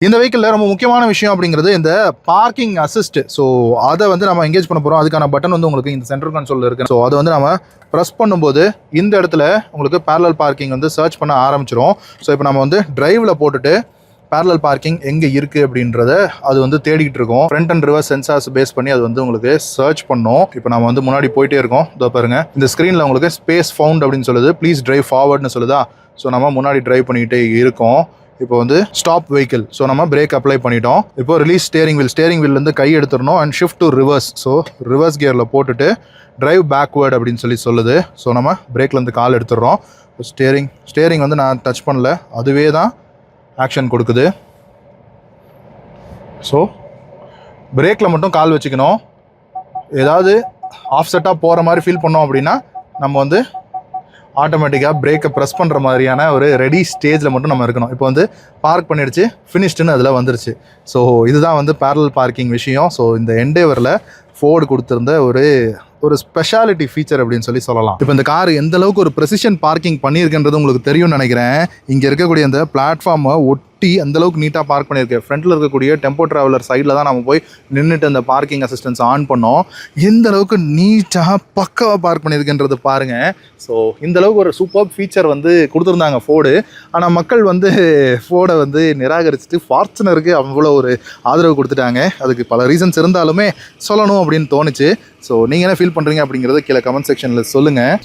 இந்த வெஹிக்கிளில் ரொம்ப முக்கியமான விஷயம் அப்படிங்கிறது இந்த பார்க்கிங் அசிஸ்ட். ஸோ அதை வந்து நம்ம எங்கேஜ் பண்ண போகிறோம். அதுக்கான பட்டன் வந்து உங்களுக்கு இந்த சென்ட்ரல் கன்சோலில் இருக்குது. ஸோ அதை வந்து நம்ம ப்ரெஸ் பண்ணும்போது இந்த இடத்துல உங்களுக்கு பேரலல் பார்க்கிங் வந்து சர்ச் பண்ண ஆரம்பிச்சிடும். ஸோ இப்போ நம்ம வந்து டிரைவில் போட்டுட்டு பேரலல் பார்க்கிங் எங்கே இருக்குது அப்படின்றத அது வந்து தேடிக்கிட்டு இருக்கோம். Front and reverse sensors base பண்ணி அது வந்து உங்களுக்கு சர்ச் பண்ணோம். இப்போ நம்ம வந்து முன்னாடி போயிட்டே இருக்கோம். இதோ பாருங்க, இந்த ஸ்க்ரீனில் உங்களுக்கு ஸ்பேஸ் ஃபவுண்ட் அப்படின்னு சொல்லுது, ப்ளீஸ் டிரைவ் ஃபார்வர்ட்னு சொல்லுதா. ஸோ நம்ம முன்னாடி டிரைவ் பண்ணிக்கிட்டே இருக்கோம். இப்போ வந்து ஸ்டாப் வெஹிக்கிள். ஸோ நம்ம பிரேக் அப்ளை பண்ணிட்டோம். இப்போ ரிலீஸ் ஸ்டேரிங் வீல்லேருந்து கை எடுத்துடணும் and shift to reverse. So reverse கியரில் போட்டுட்டு டிரைவ் பேக்வேர்ட் அப்படின்னு சொல்லுது. ஸோ நம்ம பிரேக்லேருந்து கால் எடுத்துடுறோம். ஸ்டேரிங் வந்து நான் டச் பண்ணல, அதுவே தான் ஆக்ஷன் கொடுக்குது. ஸோ பிரேக்கில் மட்டும் கால் வச்சுக்கணும். ஏதாவது ஆஃப் செட்டாக போகிற மாதிரி ஃபீல் பண்ணோம் அப்படின்னா நம்ம வந்து ஆட்டோமேட்டிக்காக பிரேக்கை ப்ரெஸ் பண்ணுற மாதிரியான ஒரு ரெடி ஸ்டேஜில் மட்டும் நம்ம இருக்கணும். இப்போ வந்து பார்க் பண்ணிடுச்சு, ஃபினிஷ்டுன்னு அதில் வந்துருச்சு. ஸோ இதுதான் வந்து பேரலல் பார்க்கிங் விஷயம். ஸோ இந்த எண்டேவரில் ஃபோர்டு கொடுத்துருந்த ஒரு ஸ்பெஷாலிட்டி ஃபீச்சர் அப்படின்னு சொல்லலாம். இப்போ இந்த கார் எந்த அளவுக்கு ஒரு ப்ரெசிஷன் பார்க்கிங் பண்ணியிருக்குன்றது உங்களுக்கு தெரியும்னு நினைக்கிறேன். இங்கே இருக்கக்கூடிய அந்த பிளாட்ஃபார்மை ஒட்டி அந்த அளவுக்கு நீட்டாக பார்க் பண்ணியிருக்கேன். ஃப்ரண்ட்டில் இருக்கக்கூடிய டெம்போ ட்ராவலர் சைடில் தான் நம்ம போய் நின்றுட்டு அந்த பார்க்கிங் அசிஸ்டன்ஸ் ஆன் பண்ணோம். எந்த அளவுக்கு நீட்டாக பக்காவாக பார்க் பண்ணியிருக்குன்றது பாருங்கள். ஸோ இந்த அளவுக்கு ஒரு சூப்பர் ஃபீச்சர் வந்து கொடுத்துருந்தாங்க ஃபோர்டு. ஆனால் மக்கள் வந்து ஃபோர்டை வந்து நிராகரிச்சுட்டு ஃபார்ச்சுனருக்கு அவ்வளோ ஒரு ஆதரவு கொடுத்துட்டாங்க. அதுக்கு பல ரீசன்ஸ் இருந்தாலுமே சொல்லணும் அப்படின்னு தோணுச்சு. ஸோ நீங்கள் என்ன ஃபீல் பண்ணுறீங்க அப்படிங்கிறத கீழே கமெண்ட் செக்ஷனில் சொல்லுங்கள்.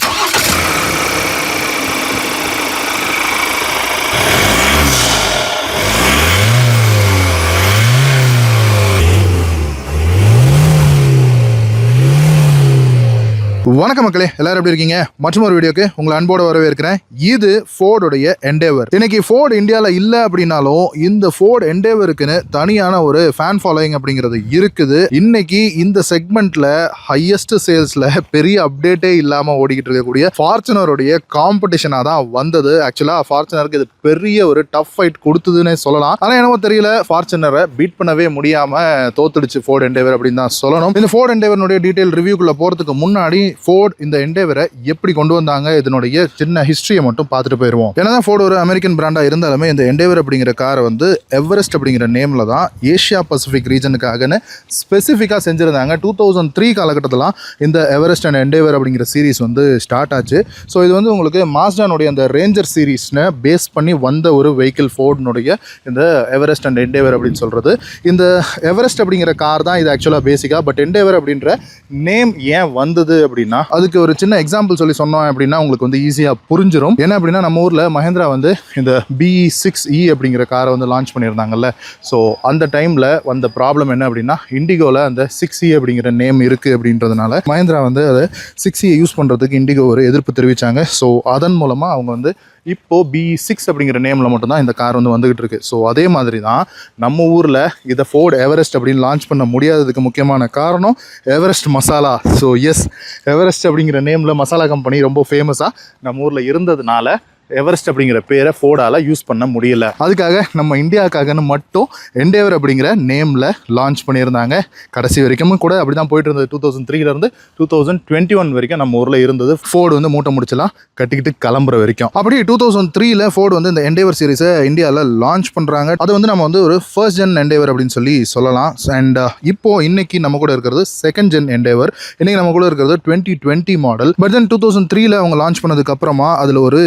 வணக்கம் மக்களே, எல்லாரும் எப்படி இருக்கீங்க? மற்றும் ஒரு வீடியோக்கு உங்களை அன்போடு வரவேற்கிறேன். இது ஃபோர்டுடைய எண்டேவர். இன்னைக்கு ஃபோர்டு இந்தியாவில் இல்லை அப்படின்னாலும் இந்த ஃபோர்டு எண்டேவருக்குன்னு தனியான ஒரு ஃபேன் ஃபாலோயிங் அப்படிங்கிறது இருக்குது. இன்னைக்கு இந்த செக்மெண்ட்ல ஹையஸ்ட் சேல்ஸ்ல பெரிய அப்டேட்டே இல்லாமல் ஓடிக்கிட்டு இருக்கக்கூடிய ஃபார்ச்சுனருடைய காம்படிஷனாக தான் வந்தது. ஆக்சுவலாக ஃபார்ச்சுனருக்கு இது பெரிய ஒரு டஃப் ஃபைட் கொடுத்ததுன்னே சொல்லலாம். ஆனால் என்னவோ தெரியல, ஃபார்ச்சுனரை பீட் பண்ணவே முடியாமல் தோத்துடுச்சு ஃபோர்டு எண்டேவர் அப்படின்னு தான் சொல்லணும். இந்த ஃபோர்டு எண்டேவருடைய டீட்டெயில் ரிவ்யூக்குள்ள போகிறதுக்கு முன்னாடி ஃபோர்ட் இந்த எண்டேவரை எப்படி கொண்டு வந்தாங்க, இதனுடைய சின்ன ஹிஸ்டரியை மட்டும் பார்த்துட்டு போயிடுவோம். ஏன்னா ஃபோர்டு ஒரு அமெரிக்கன் பிராண்டாக இருந்தாலுமே இந்த எண்டேவர் அப்படிங்கிற காரை வந்து எவரெஸ்ட் அப்படிங்கிற நேமில் தான் ஏஷியா பசிபிக் ரீஜனுக்காகன்னு ஸ்பெசிஃபிக்காக செஞ்சுருந்தாங்க. 2003 காலகட்டத்தில் இந்த எவரெஸ்ட் அண்ட் எண்டேவர் அப்படிங்கிற சீரீஸ் வந்து ஸ்டார்ட் ஆச்சு. ஸோ இது வந்து உங்களுக்கு மாஸ்டானுடைய அந்த ரேஞ்சர் சீரீஸ்னை பேஸ் பண்ணி வந்த ஒரு வெஹிக்கிள் ஃபோர்டுனுடைய இந்த எவரெஸ்ட் அண்ட் எண்டேவர் அப்படின்னு சொல்கிறது. இந்த எவரெஸ்ட் அப்படிங்கிற கார் தான் இது ஆக்சுவலாக பேசிக்காக. பட் எண்டேவர் அப்படின்ற நேம் ஏன் வந்தது அப்படின்னா அதுக்கு ஒரு சின்ன எக்ஸாம்பிள் சொன்னோம் அப்படின்னா உங்களுக்கு வந்து ஈஸியாக புரிஞ்சிடும். என்ன அப்படின்னா நம்ம ஊரில் மஹேந்திரா வந்து இந்த BE6E அப்படிங்கிற காரை வந்து லான்ச் பண்ணியிருந்தாங்கல்ல. ஸோ அந்த டைமில் வந்த ப்ராப்ளம் என்ன அப்படின்னா இண்டிகோவில் அந்த 6E அப்படிங்கிற நேம் இருக்குது அப்படின்றதுனால மஹேந்திரா வந்து அதை 6E யூஸ் பண்ணுறதுக்கு இண்டிகோ ஒரு எதிர்ப்பு தெரிவித்தாங்க. ஸோ அதன் மூலமாக அவங்க வந்து இப்போ BE6 அப்படிங்கிற நேமில் மட்டும்தான் இந்த கார் வந்து வந்துகிட்டு இருக்கு. ஸோ அதே மாதிரி தான் நம்ம ஊரில் இதை ஃபோர்டு எவரெஸ்ட் அப்படின்னு லான்ச் பண்ண முடியாததுக்கு முக்கியமான காரணம் Everest masala. So yes, Everest அப்படிங்கிற நேமில் மசாலா கம்பெனி ரொம்ப ஃபேமஸாக நம்ம ஊரில் இருந்ததுனால எவரெஸ்ட் அப்படிங்கிற பேரை ஃபோர்டால் யூஸ் பண்ண முடியல. அதுக்காக நம்ம இந்தியாவுக்காகன்னு மட்டும் எண்டேவர் அப்படிங்கிற நேமில் லான்ச் பண்ணியிருந்தாங்க. கடைசி வரைக்கும் கூட அப்படி தான் போயிட்டு இருந்தது. 2003 2021 வரைக்கும் நம்ம ஊரில் இருந்தது. ஃபோர்டு வந்து மூட்டை முடிச்சலாம் கட்டிக்கிட்டு கிளம்புற வரைக்கும். அப்படி 2003 ஃபோர்டு வந்து இந்த எண்டேவர் சீரிஸை இந்தியாவில் லான்ச் பண்ணுறாங்க. அது வந்து நம்ம வந்து ஒரு ஃபர்ஸ்ட் ஜென் எண்டேவர் அப்படின்னு சொல்லலாம். அண்ட் இப்போது இன்னைக்கு நம்ம கூட இருக்கிறது செகண்ட் ஜென் எண்டேவர். இன்னைக்கு நம்ம கூட இருக்கிறது 2020 மாடல். பட் தென் 2003 அவங்க லான்ச் பண்ணதுக்கு அப்புறமா அதில் ஒரு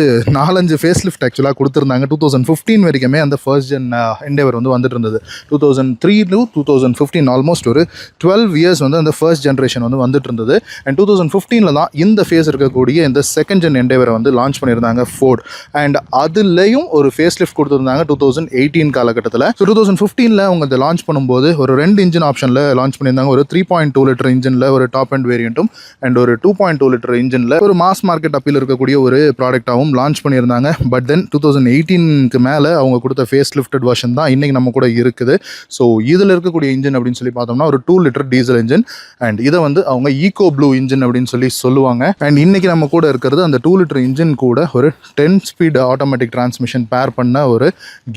4-5 ஃபேஸ் லிஃப்ட் ஆக்சுவலாக கொடுத்துருந்தாங்க. 2015 வரைக்குமே அந்த ஃபர்ஸ்ட் ஜென் எண்டேவர் வந்து வந்துட்டு இருந்தது. 2003 to 2015 ஆல்மோஸ்ட் ஒரு 12 இயர்ஸ் வந்து அந்த ஃபர்ஸ்ட் ஜென்ரேஷன் வந்து வந்துட்டு இருந்தது. அண்ட் 2015 தான் இந்த ஃபேஸ் இருக்கக்கூடிய இந்த செகண்ட் ஜென் எண்டேவரை வந்து லான்ச் பண்ணியிருந்தாங்க ஃபோர்ட். அண்ட் அதுலேயும் ஒரு ஃபேஸ் லிஃப்ட் கொடுத்துருந்தாங்க 2018 காலகட்டத்தில். ஸோ 2015 அவங்க இதை லான்ச் பண்ணும்போது ஒரு 2 இன்ஜின் ஆப்ஷனில் லான்ச் பண்ணியிருந்தாங்க. ஒரு 3.2 லிட்டர் இன்ஜினில் ஒரு டாப் அண்ட் வேரியண்ட்டும் அண்ட் ஒரு 2.2 லிட்டர் இன்ஜினில் ஒரு மாஸ் மார்க்கெட் அப்பீல் இருக்கக்கூடிய ஒரு ப்ராடக்டாகவும் லான்ச் பண்ணியிருந்தாங்க. பட் தென் 2018க்கு மேலே அவங்க கொடுத்த ஃபேஸ் லிஃப்டட் வெர்ஷன் தான் இன்றைக்கி நம்ம கூட இருக்குது. ஸோ இதில் இருக்கக்கூடிய இன்ஜின் அப்படின்னு சொல்லி பார்த்தோம்னா ஒரு 2 லிட்டர் டீசல் இன்ஜின். அண்ட் இதை வந்து அவங்க ஈகோ ப்ளூ இன்ஜின் அப்படின்னு சொல்லுவாங்க. அண்ட் இன்றைக்கி நம்ம கூட இருக்கிறது அந்த 2 லிட்டர் இன்ஜின் கூட ஒரு 10 ஸ்பீட் ஆட்டோமேட்டிக் டிரான்ஸ்மிஷன் பேர் பண்ண ஒரு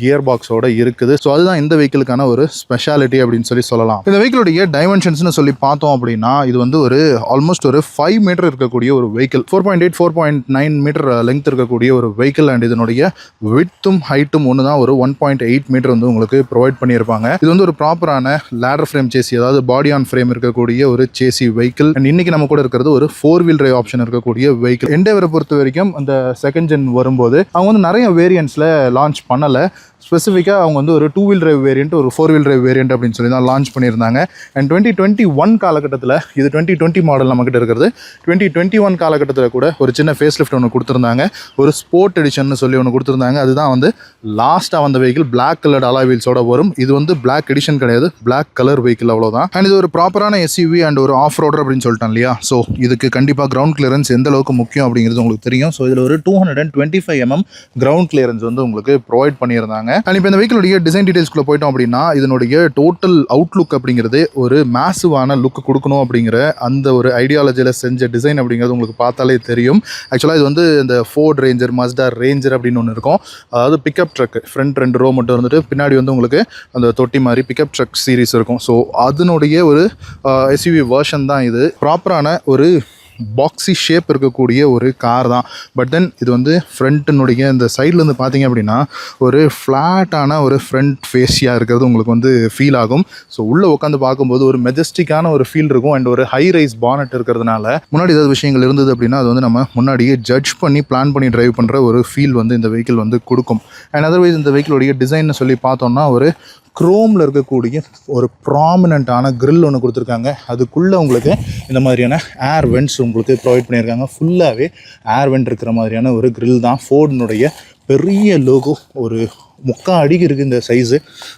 கியர் பாக்ஸோட இருக்குது. ஸோ அதுதான் இந்த வெஹிக்கிளுக்கான ஒரு ஸ்பெஷாலிட்டி அப்படின்னு சொல்லலாம். இந்த வெஹிக்கிளுடைய டைமென்ஷன்ஸ்னு சொல்லி பார்த்தோம் அப்படின்னா இது வந்து ஒரு ஆல்மோஸ்ட் ஒரு 5 மீட்டர் இருக்கக்கூடிய ஒரு வெஹிக்கிள். 4.8 4.9 மீட்டர் லெங்த் இருக்கக்கூடிய ஒரு வெஹிக்கிள் அண்ட் இதனுடைய விட்த்தும் ஹைட்டும் ஒன்று தான், ஒரு 1.8 மீட்டர் வந்து உங்களுக்கு ப்ரொவைட் பண்ணியிருப்பாங்க. இது வந்து ஒரு ப்ராப்பரான லேடர் ஃப்ரேம் சேசி, அதாவது பாடி ஆன் ஃப்ரேம் இருக்கக்கூடிய ஒரு சேசி வெஹிக்கிள். அண்ட் இன்னைக்கு நம்ம கூட இருக்கிறது ஒரு 4-wheel drive ஆப்ஷன் இருக்கக்கூடிய வெஹிக்கிள். எண்டேவரை பொறுத்த வரைக்கும் அந்த செகண்ட் ஜென் வரும்போது அவங்க வந்து நிறைய வேரியன்ட்ஸில் லான்ச் பண்ணலை. ஸ்பெசிஃபிக்காக அவங்க வந்து ஒரு 2-wheel drive வேரியண்ட், ஒரு 4-wheel drive வேரியண்ட் அப்படின்னு சொல்லி தான் லான்ச் பண்ணியிருந்தாங்க. அண்ட் 2021 காலகட்டத்தில், இது 2020 மாடல் நம்மகிட்ட இருக்கிறது, 2021 காலகட்டத்தில் கூட ஒரு சின்ன ஃபேஸ் லிஃப்ட் ஒன்று கொடுத்துருந்தாங்க. ஒரு ஸ்போர்ட் எடிஷன் சொல்லி ஒன்று கொடுத்துருந்தாங்க. அதுதான் வந்து லாஸ்ட்டாக வந்த வெஹிக்கிள். பிளாக் கலர்ட் அலாய் வீல்ஸோட வரும். இது வந்து பிளாக் எடிஷன் கிடையாது, பிளாக் கலர் வெஹிக்கிள், அவ்வளோதான். அண்ட் இது ஒரு ப்ராப்பரான எஸ்யூவி அண்ட் ஒரு ஆஃப் ரோடர் அப்படின்னு சொல்லிட்டேன் இல்லையா. ஸோ இதுக்கு கண்டிப்பாக கிரவுண்ட் கிளியரன்ஸ் எந்த அளவுக்கு முக்கியம் அப்படிங்கிறது உங்களுக்கு தெரியும். ஸோ இதில் ஒரு 225 mm கிரவுண்ட் கிளியரன்ஸ் வந்து உங்களுக்கு ப்ரொவைட் பண்ணியிருந்தாங்க. அண்ட் இப்போ இந்த வெஹிக்கிளுடைய டிசைன் டீடைல்ஸ்குள்ள போயிட்டோம் அப்படின்னா, இதனுடைய டோட்டல் அவுட்லுக் அப்படிங்கிறது ஒரு மேசிவான லுக் கொடுக்கணும் அப்படிங்கிற அந்த ஒரு ஐடியாலஜியில் செஞ்ச டிசைன் அப்படிங்கிறது உங்களுக்கு பார்த்தாலே தெரியும். ஆக்சுவலாக இது வந்து இந்த ஃபோர்ட் ரேஞ்சர், மஸ்டா ரேஞ்சர் அப்படின்னு ஒன்று இருக்கும். அதாவது பிக்கப் ட்ரக், ஃப்ரண்ட் 2 ரோ மட்டும் இருந்துட்டு பின்னாடி வந்து உங்களுக்கு அந்த தொட்டி மாதிரி பிக்கப் ட்ரக் சீரிஸ் இருக்கும். ஸோ அதனுடைய ஒரு எஸ்யூவி வெர்ஷன் தான் இது. ப்ராப்பரான ஒரு பாக்ஸி ஷேப் இருக்கக்கூடிய ஒரு கார் தான். பட் தென் இது வந்து ஃப்ரண்ட்டினுடைய இந்த சைட்லேருந்து பார்த்தீங்க அப்படின்னா ஒரு ஃப்ளாட்டான ஒரு ஃப்ரண்ட் ஃபேஸியாக இருக்கிறது உங்களுக்கு வந்து ஃபீல் ஆகும். ஸோ உள்ளே உட்காந்து பார்க்கும்போது ஒரு மெஜஸ்டிக்கான ஒரு ஃபீல் இருக்கும். அண்ட் ஒரு ஹை ரைஸ் பானட் இருக்கிறதுனால முன்னாடி ஏதாவது விஷயங்கள் இருந்தது அப்படின்னா அது வந்து நம்ம முன்னாடியே ஜட்ஜ் பண்ணி பிளான் பண்ணி டிரைவ் பண்ணுற ஒரு ஃபீல் வந்து இந்த வெஹிக்கிள் வந்து கொடுக்கும். அண்ட் அதர்வைஸ் இந்த வெஹிக்கிளுடைய டிசைன்னு சொல்லி பார்த்தோம்னா ஒரு குரோமில் இருக்கக்கூடிய ஒரு ப்ராமினண்ட்டான கிரில் ஒன்று கொடுத்துருக்காங்க. அதுக்குள்ளே உங்களுக்கு இந்த மாதிரியான ஏர் வென்ட்ஸ் உங்களுக்கு ப்ரொவைட் பண்ணியிருக்காங்க. ஃபுல்லாகவே ஏர் வென்ட் இருக்கிற மாதிரியான ஒரு கிரில் தான். ஃபோர்டினுடைய பெரிய லோகோ, ஒரு 3/4 அடிக்கு இருக்குது இந்த சைஸு.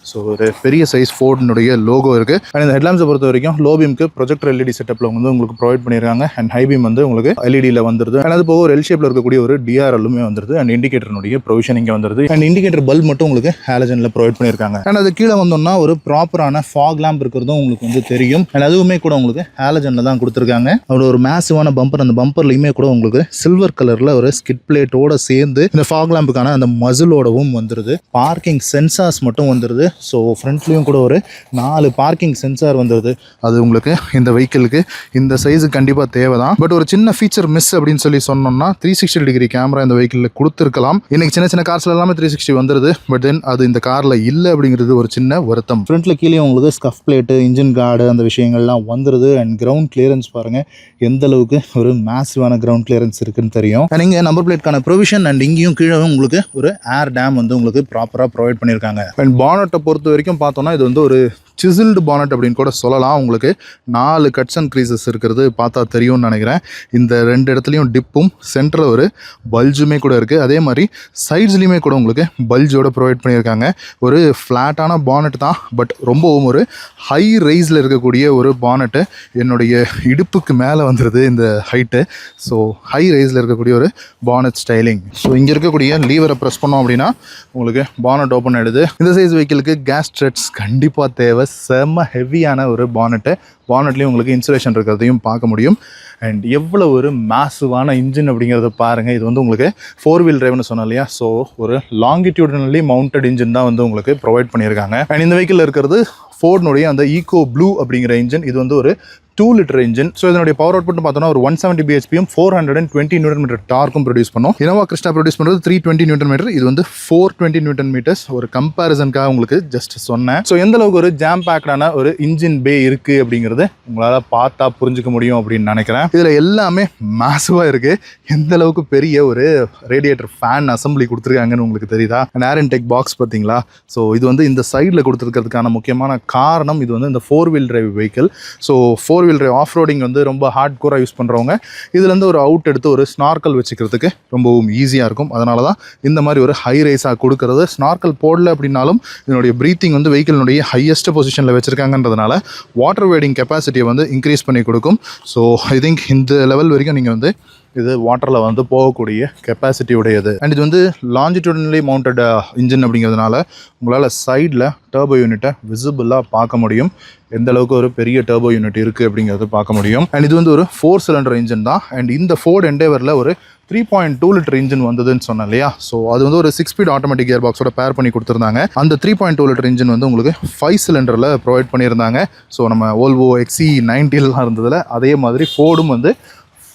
ஸோ ஒரு பெரிய சைஸ் ஃபோர்டினுடைய லோகோ இருக்குது. அண்ட் இந்த ஹெட்லாம்ஸை பொறுத்த வரைக்கும் லோ பீமுக்கு ப்ரொஜெக்டர் எல்இடி செட்டப்பில் வந்து உங்களுக்கு ப்ரொவைட் பண்ணியிருக்காங்க. அண்ட் ஹை பீம் வந்து உங்களுக்கு எல்இடியில் வந்துருது. அண்ட் அது போக ஒரு எல் ஷேப்பில் இருக்கக்கூடிய ஒரு டிஆர்எல்லுமே வந்துருது. அண்ட் இண்டிகேட்டர்னுடைய ப்ரொவிஷன் இங்கே வந்துருது. அண்ட் இண்டிகேட்டர் பல்ப் மட்டும் உங்களுக்கு ஹாலஜனில் ப்ரொவைட் பண்ணியிருக்காங்க. அண்ட் அது கீழே வந்தோம்னா ஒரு ப்ராப்பரான ஃபாக் லேம்ப் இருக்கிறதும் உங்களுக்கு வந்து தெரியும். அண்ட் அதுவுமே கூட உங்களுக்கு ஹாலஜனில் தான் கொடுத்துருக்காங்க. அதோட ஒரு மேசிவான பம்பர், அந்த பம்பர்லையுமே கூட உங்களுக்கு சில்வர் கலரில் ஒரு ஸ்கிட் பிளேட்டோட சேர்ந்து இந்த ஃபாக் லேம்புக்கான அந்த மசிலோடவும் வந்துருது. பார்க்கிங் சென்சார்ஸ் மட்டும் வந்துடுது. ஸோ ஃப்ரண்ட்லேயும் கூட ஒரு 4 பார்க்கிங் சென்சார் வந்துடுது. அது உங்களுக்கு இந்த வெஹிக்கிளுக்கு இந்த சைஸு கண்டிப்பாக தேவை தான். பட் ஒரு சின்ன ஃபீச்சர் மிஸ் அப்படின்னு சொல்லி சொன்னோம்னா 360 டிகிரி கேமரா இந்த வெஹிக்கிளில் கொடுத்துருக்கலாம். இன்னைக்கு சின்ன சின்ன கார்ஸ்ல எல்லாமே 360 வந்துடுது. பட் தென் அது இந்த காரில் இல்லை அப்படிங்கிறது ஒரு சின்ன வருத்தம். ஃப்ரண்ட்டில் கீழே உங்களுக்கு ஸ்கஃப் பிளேட்டு, இன்ஜின் கார்டு, அந்த விஷயங்கள்லாம் வந்துடுது. அண்ட் கிரவுண்ட் கிளியரன்ஸ் பாருங்கள் எந்த அளவுக்கு ஒரு மேசிவான கிரவுண்ட் கிளியரன்ஸ் இருக்குன்னு தெரியும். அண்ட் இங்கே நம்பர் பிளேட்கான ப்ரொவிஷன் அண்ட் இங்கேயும் கீழே உங்களுக்கு ஒரு ஏர் டேம் வந்து உங்களுக்கு ப்ராப்பராக ப்ரொவைட் பண்ணியிருக்காங்க. அண்ட் பானட்டை பொறுத்த வரைக்கும் பார்த்தோம்னா இது வந்து ஒரு சிசில்டு பானட் அப்படின்னு கூட சொல்லலாம். உங்களுக்கு 4 கட்ஸ் அண்ட் க்ரீசஸ் இருக்கிறது பார்த்தா தெரியும்னு நினைக்கிறேன். இந்த 2 இடத்துலையும் டிப்பும் சென்டரில் ஒரு பல்ஜுமே கூட இருக்குது. அதே மாதிரி சைட்ஸ்லையுமே கூட உங்களுக்கு பல்ஜோட ப்ரொவைட் பண்ணியிருக்காங்க. ஒரு ஃப்ளாட்டான பானட் தான், பட் ரொம்பவும் ஒரு ஹை ரைஸில் இருக்கக்கூடிய ஒரு பானட்டு. என்னுடைய இடுப்புக்கு மேலே வந்துடுது இந்த ஹைட்டு. ஸோ ஹை ரைஸில் இருக்கக்கூடிய ஒரு பானட் ஸ்டைலிங். ஸோ இங்கே இருக்கக்கூடிய லீவரை ப்ரெஸ் பண்ணோம் அப்படின்னா உங்களுக்கு பானட் ஓப்பன் ஆகிடுது. இந்த சைஸ் வெஹிக்கிளுக்கு கேஸ் ஸ்ட்ரெட்ஸ் கண்டிப்பாக தேவை. செம்ம ஹெவியான ஒரு பானட்லேயும் உங்களுக்கு இன்சுலேஷன் இருக்கிறதையும் பார்க்க முடியும். அண்ட் எவ்வளோ ஒரு மேசிவான இன்ஜின் அப்படிங்கிறத பாருங்கள். இது வந்து உங்களுக்கு 4-wheel driveனு சொன்னோம் இல்லையா. ஸோ ஒரு லாங்கிடியூடனலி மவுண்டட் இன்ஜின் தான் வந்து உங்களுக்கு ப்ரொவைட் பண்ணியிருக்காங்க. அண்ட் இந்த வெஹிக்கிள் இருக்கிறது ஃபோர்டுனுடைய அந்த ஈகோ ப்ளூ அப்படிங்கிற இன்ஜின். இது வந்து ஒரு 2 லிட்டர் இன்ஜின். ஸோ இதனுடைய பவர் அவுட்புட் பார்த்தோம்னா ஒரு 170 bhpயும் 420 Nm டார்க்கும் ப்ரொடியூஸ் பண்ணும். இனோவா கிறிஸ்டா ப்ரொடியூஸ் பண்ணுறது 320 Nm, இது வந்து 420 Nm. ஒரு கம்பேரிசனுக்காக உங்களுக்கு ஜஸ்ட் சொன்னேன். ஸோ எந்த அளவுக்கு ஒரு ஜாம் பேக்டான ஒரு இன்ஜின் பே இருக்குது அப்படிங்கிறது உங்களால் பார்த்தா புரிஞ்சுக்க முடியும் அப்படின்னு நினைக்கிறேன். இதில் எல்லாமே மேசிவாக இருக்குது. எந்த அளவுக்கு பெரிய ஒரு ரேடியேட்டர் ஃபேன் அசம்பிளி கொடுத்துருக்காங்கன்னு உங்களுக்கு தெரியுதா? ஏர் இன்டேக் பாக்ஸ் பார்த்தீங்களா? ஸோ இது வந்து இந்த சைடில் கொடுத்துருக்கிறதுக்கான முக்கியமான காரணம் இது வந்து இந்த 4-wheel drive vehicle. So 4-wheel drive of roading வந்து ரொம்ப ஹார்ட் கோராக யூஸ் பண்ணுறவங்க இதுலேருந்து ஒரு அவுட் எடுத்து ஒரு ஸ்னார்க்கல் வச்சுக்கிறதுக்கு ரொம்பவும் ஈஸியாக இருக்கும். அதனால தான் இந்த மாதிரி ஒரு ஹை ரைஸாக கொடுக்கறது. ஸ்னார்க்கல் போடல அப்படின்னாலும் இதனுடைய ப்ரீத்திங் வந்து வெஹிக்கிளுடைய ஹையஸ்ட் பொசிஷனில் வச்சுருக்காங்கன்றதுனால வாட்டர் வேடிங் கெப்பாசிட்டியை வந்து இன்க்ரீஸ் பண்ணி கொடுக்கும். ஸோ ஐ திங்க் இந்த லெவல் வரைக்கும் நீங்கள் வந்து இது வாட்டரில் வந்து போகக்கூடிய கெப்பாசிட்டி உடையது. அண்ட் இது வந்து லாஞ்சிடியூடனலி மவுண்டட் இன்ஜின் அப்படிங்கிறதுனால உங்களால் சைடில் டர்போ யூனிட்டை விசிபிளாக பார்க்க முடியும். எந்த அளவுக்கு ஒரு பெரிய டர்போ யூனிட் இருக்குது அப்படிங்கிறது பார்க்க முடியும். அண்ட் இது வந்து ஒரு 4 சிலிண்டர் இன்ஜின் தான். அண்ட் இந்த ஃபோர்ட் எண்டேவரில் ஒரு 3.2 லிட்டர் இன்ஜின் வந்ததுன்னு சொன்னேன் இல்லையா. ஸோ அது வந்து ஒரு 6 ஸ்பீட் ஆட்டோமேட்டிக் கியர் பாக்ஸோட பேர் பண்ணி கொடுத்துருந்தாங்க. அந்த 3.2 லிட்டர் இன்ஜின் வந்து உங்களுக்கு 5 சிலிண்டரில் ப்ரொவைட் பண்ணியிருந்தாங்க. ஸோ நம்ம ஓல்வோ XC90 இருந்ததில் அதே மாதிரி ஃபோர்டும் வந்து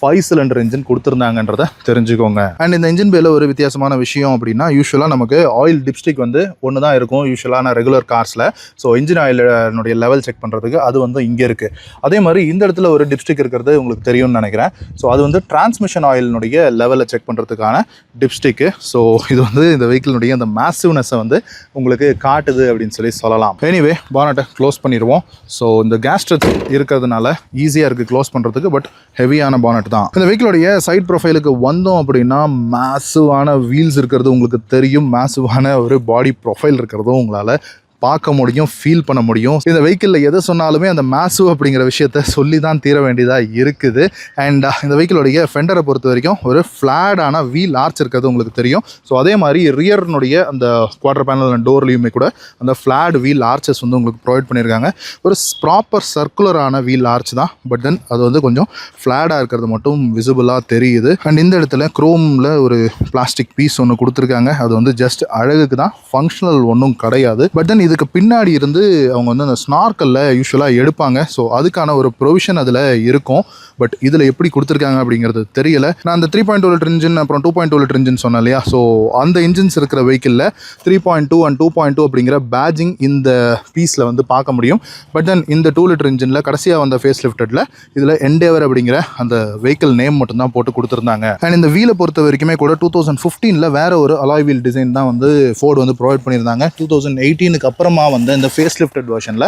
5 சிலிண்டர் இன்ஜின் கொடுத்துருந்தாங்கன்றத தெரிஞ்சுக்கோங்க. அண்ட் இந்த இன்ஜின் பேல ஒரு வித்தியாசமான விஷயம் அப்படின்னா, யூஸ்வலாக நமக்கு ஆயில் டிப்ஸ்டிக் வந்து ஒன்று தான் இருக்கும் யூஸ்வலான ரெகுலர் கார்ஸில். ஸோ இன்ஜின் ஆயிலுடைய லெவல் செக் பண்ணுறதுக்கு அது வந்து இங்கே இருக்குது. அதே மாதிரி இந்த இடத்துல ஒரு டிப்ஸ்டிக் இருக்கிறது உங்களுக்கு தெரியும்னு நினைக்கிறேன். ஸோ அது வந்து டிரான்ஸ்மிஷன் ஆயிலினுடைய லெவலை செக் பண்ணுறதுக்கான டிப்ஸ்டிக்கு. ஸோ இது வந்து இந்த வெஹிக்கிளுடைய அந்த மேசிவ்னஸை வந்து உங்களுக்கு காட்டுது அப்படின்னு சொல்லலாம். எனிவே பானட்டை க்ளோஸ் பண்ணிடுவோம். ஸோ இந்த கேஸ்ட்ரச் இருக்கிறதுனால ஈஸியாக இருக்குது க்ளோஸ் பண்ணுறதுக்கு. பட் ஹெவியான பானட் தான். இந்த வெஹிக்கிளுடைய சைட் ப்ரொஃபைலுக்கு வந்தோம் அப்படின்னா மேசிவான வீல்ஸ் இருக்கிறது உங்களுக்கு தெரியும். மேசிவான ஒரு பாடி ப்ரொஃபைல் இருக்கிறதும் உங்களால் பார்க்க முடியும், ஃபீல் பண்ண முடியும். இந்த வெஹிக்கிளில் எதை சொன்னாலுமே அந்த மேசிவ் அப்படிங்கிற விஷயத்த சொல்லி தான் தீர வேண்டியதாக இருக்குது. அண்ட் இந்த வெஹிக்கிளுடைய ஃபெண்டரை பொறுத்த வரைக்கும் ஒரு ஃப்ளாடான வீல் ஆர்ச் இருக்கிறது உங்களுக்கு தெரியும். ஸோ அதே மாதிரி ரியர்னுடைய அந்த குவார்டர் பேனல் அண்ட் டோர்லையுமே கூட அந்த ஃப்ளாட் வீல் ஆர்ச்சஸ் வந்து உங்களுக்கு ப்ரொவைட் பண்ணியிருக்காங்க. ஒரு ப்ராப்பர் சர்க்குலரான வீல் ஆர்ச் தான். பட் தென் அது வந்து கொஞ்சம் ஃப்ளாடாக இருக்கிறது மட்டும் விசிபிளாக தெரியுது. அண்ட் இந்த இடத்துல குரோமில் ஒரு பிளாஸ்டிக் பீஸ் ஒன்று கொடுத்துருக்காங்க. அது வந்து ஜஸ்ட் அழகுக்கு தான், ஃபங்க்ஷனல் ஒன்றும் கிடையாது. பட் தென் இதுக்கு பின்னாடி இருந்து அவங்க வந்து அந்த ஸ்னார்க்கல்ல யூஸ்வலாக எடுப்பாங்க. ஸோ அதுக்கான ஒரு ப்ரொவிஷன் அதில் இருக்கும். பட் இதில் எப்படி கொடுத்துருக்காங்க அப்படிங்கிறது தெரியல. நான் அந்த 3.2 லிட்டர் இன்ஜின் அப்புறம் 2.2 லிட்டர் இன்ஜின் சொன்னேன் இல்லையா. ஸோ அந்த இன்ஜின்ஸ் இருக்கிற வெஹிக்கிளில் 3.2 அண்ட் 2.2 அப்படிங்கிற பேஜிங் இந்த பீஸில் வந்து பார்க்க முடியும். பட் தென் இந்த 2 லிட்டர் இன்ஜினில் கடைசியாக வந்த ஃபேஸ் லிஃப்டடில் இதில் எண்டேவர் அப்படிங்கிற அந்த வெஹிக்கிள் நேம் மட்டும்தான் போட்டு கொடுத்துருந்தாங்க. அண்ட் இந்த வீலை பொறுத்த வரைக்குமே கூட 2015 வேற ஒரு அலாய் வீல் டிசைன் தான் வந்து ஃபோர்டு வந்து ப்ரொவைட் பண்ணியிருந்தாங்க. 2018 அப்புறமா வந்து இந்த ஃபேஸ் லிஃப்டட் வெர்ஷனில்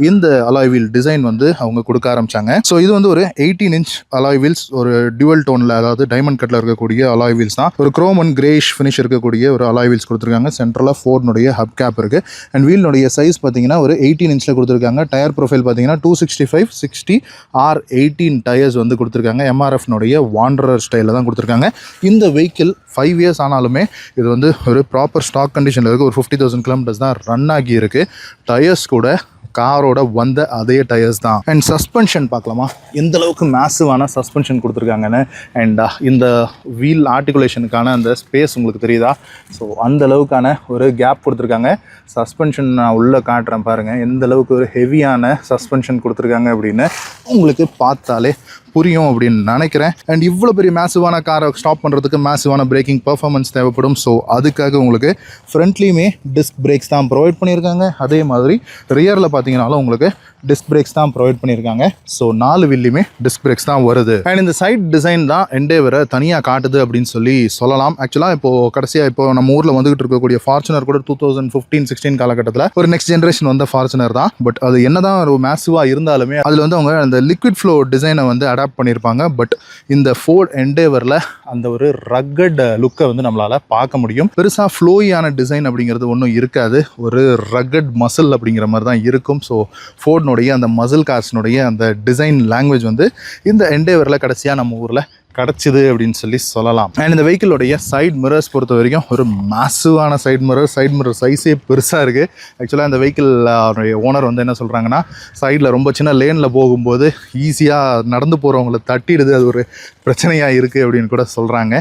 இந்த அலாய் வீல் டிசைன் வந்து அவங்க கொடுக்க ஆரம்பிச்சாங்க. ஸோ இது வந்து ஒரு 18 இன்ச் அலாய் வீல்ஸ், ஒரு டியூவல் டோனில், அதாவது டைமண்ட் கட்டில் இருக்கக்கூடிய அலாய் வீல்ஸ் தான். ஒரு குரோம் அண்ட் கிரேஷ் ஃபினிஷ் இருக்கக்கூடிய ஒரு அலாய் வீல்ஸ் கொடுத்துருக்காங்க. சென்ட்ரலாக ஃபோர்டுனுடைய ஹப் கேப் இருக்குது. அண்ட் வீலினுடைய சைஸ் பார்த்தீங்கன்னா ஒரு 18 இன்ச்சில் கொடுத்துருக்காங்க. டயர் ப்ரொஃபைல் பார்த்தீங்கன்னா 265/60 R18 டயர்ஸ் வந்து கொடுத்துருக்காங்க. எம்ஆர்எஃப்னுடைய வாண்டரர் ஸ்டைலில் தான் கொடுத்துருக்காங்க. இந்த வெஹிக்கிள் 5 இயர்ஸ் ஆனாலுமே இது வந்து ஒரு ப்ராப்பர் ஸ்டாக் கண்டிஷனில் இருக்குது. ஒரு 50,000 கிலோமீட்டர்ஸ் தான் ரன் ஆகி இருக்குது. டயர்ஸ் கூட காரோட வந்த அதே டயர்ஸ் தான். அண்ட் சஸ்பென்ஷன் பார்க்கலாமா, எந்த அளவுக்கு மேசிவான சஸ்பென்ஷன் கொடுத்துருக்காங்கன்னு. அண்ட் இந்த வீல் ஆர்டிகுலேஷனுக்கான அந்த ஸ்பேஸ் உங்களுக்கு தெரியுதா. ஸோ அந்த அளவுக்கான ஒரு கேப் கொடுத்துருக்காங்க. சஸ்பென்ஷன் நான் உள்ளே காட்டுறேன் பாருங்கள், எந்த அளவுக்கு ஒரு ஹெவியான சஸ்பென்ஷன் கொடுத்துருக்காங்க அப்படின்னு உங்களுக்கு பார்த்தாலே புரியும் அப்படின்னு நினைக்கிறேன். அண்ட் இவ்வளோ பெரிய மேசிவான காரை ஸ்டாப் பண்ணுறதுக்கு மேசிவான பிரேக்கிங் பர்ஃபார்மன்ஸ் தேவைப்படும். ஸோ அதுக்காக உங்களுக்கு ஃப்ரண்ட்லேயுமே டிஸ்க் பிரேக்ஸ் தான் ப்ரொவைட் பண்ணியிருக்காங்க. அதே மாதிரி ரியரில் பார்த்தீங்கன்னாலும் உங்களுக்கு டிஸ்க் பிரேக்ஸ் தான் ப்ரொவைட் பண்ணியிருக்காங்க. ஸோ 4 வீல்லையுமே டிஸ்க் பிரேக்ஸ் தான் வருது. அண்ட் இந்த சைட் டிசைன் தான் எண்டேவரை தனியாக காட்டுது அப்படின்னு சொல்லலாம். ஆக்சுவலாக இப்போ நம்ம ஊரில் வந்துகிட்டு இருக்கக்கூடிய ஃபார்ச்சுனர் கூட 2015-16 காலகட்டத்தில் ஒரு நெக்ஸ்ட் ஜென்ரேஷன் வந்த ஃபார்ச்சுனர் தான். பட் அது என்னதான் ஒரு மேசிவாக இருந்தாலுமே அதில் வந்து அவங்க அந்த லிக்விட் ஃப்ளோ டிசைனை வந்து அடாப்ட் பண்ணியிருப்பாங்க. பட் இந்த ஃபோர்ட் எண்டேவரில் அந்த ஒரு ரக்கட் லுக்கை வந்து நம்மளால் பார்க்க முடியும். பெருசாக ஃப்ளோயான டிசைன் அப்படிங்கிறது ஒன்றும் இருக்காது. ஒரு ரக்கட் மசில் அப்படிங்கிற மாதிரி தான் இருக்கும். ஸோ ஃபோர்ட் அந்த மசில் கார்ஸ்னுடைய அந்த டிசைன் லாங்குவேஜ் வந்து இந்த எண்டேவரில் கடைசியாக நம்ம ஊரில் கிடச்சிது அப்படின்னு சொல்லலாம். அண்ட் இந்த வெஹிக்கிளோடைய சைட் மிரர்ஸ் பொறுத்த வரைக்கும் ஒரு மேசிவான சைட் மிரர் சைஸே பெருசாக இருக்குது. ஆக்சுவலாக இந்த வெஹிக்கிள் ஓனர் வந்து என்ன சொல்கிறாங்கன்னா, சைடில் ரொம்ப சின்ன லேனில் போகும்போது ஈஸியாக நடந்து போகிறவங்களை தட்டிடுது, அது ஒரு பிரச்சனையாக இருக்குது அப்படின்னு கூட சொல்கிறாங்க.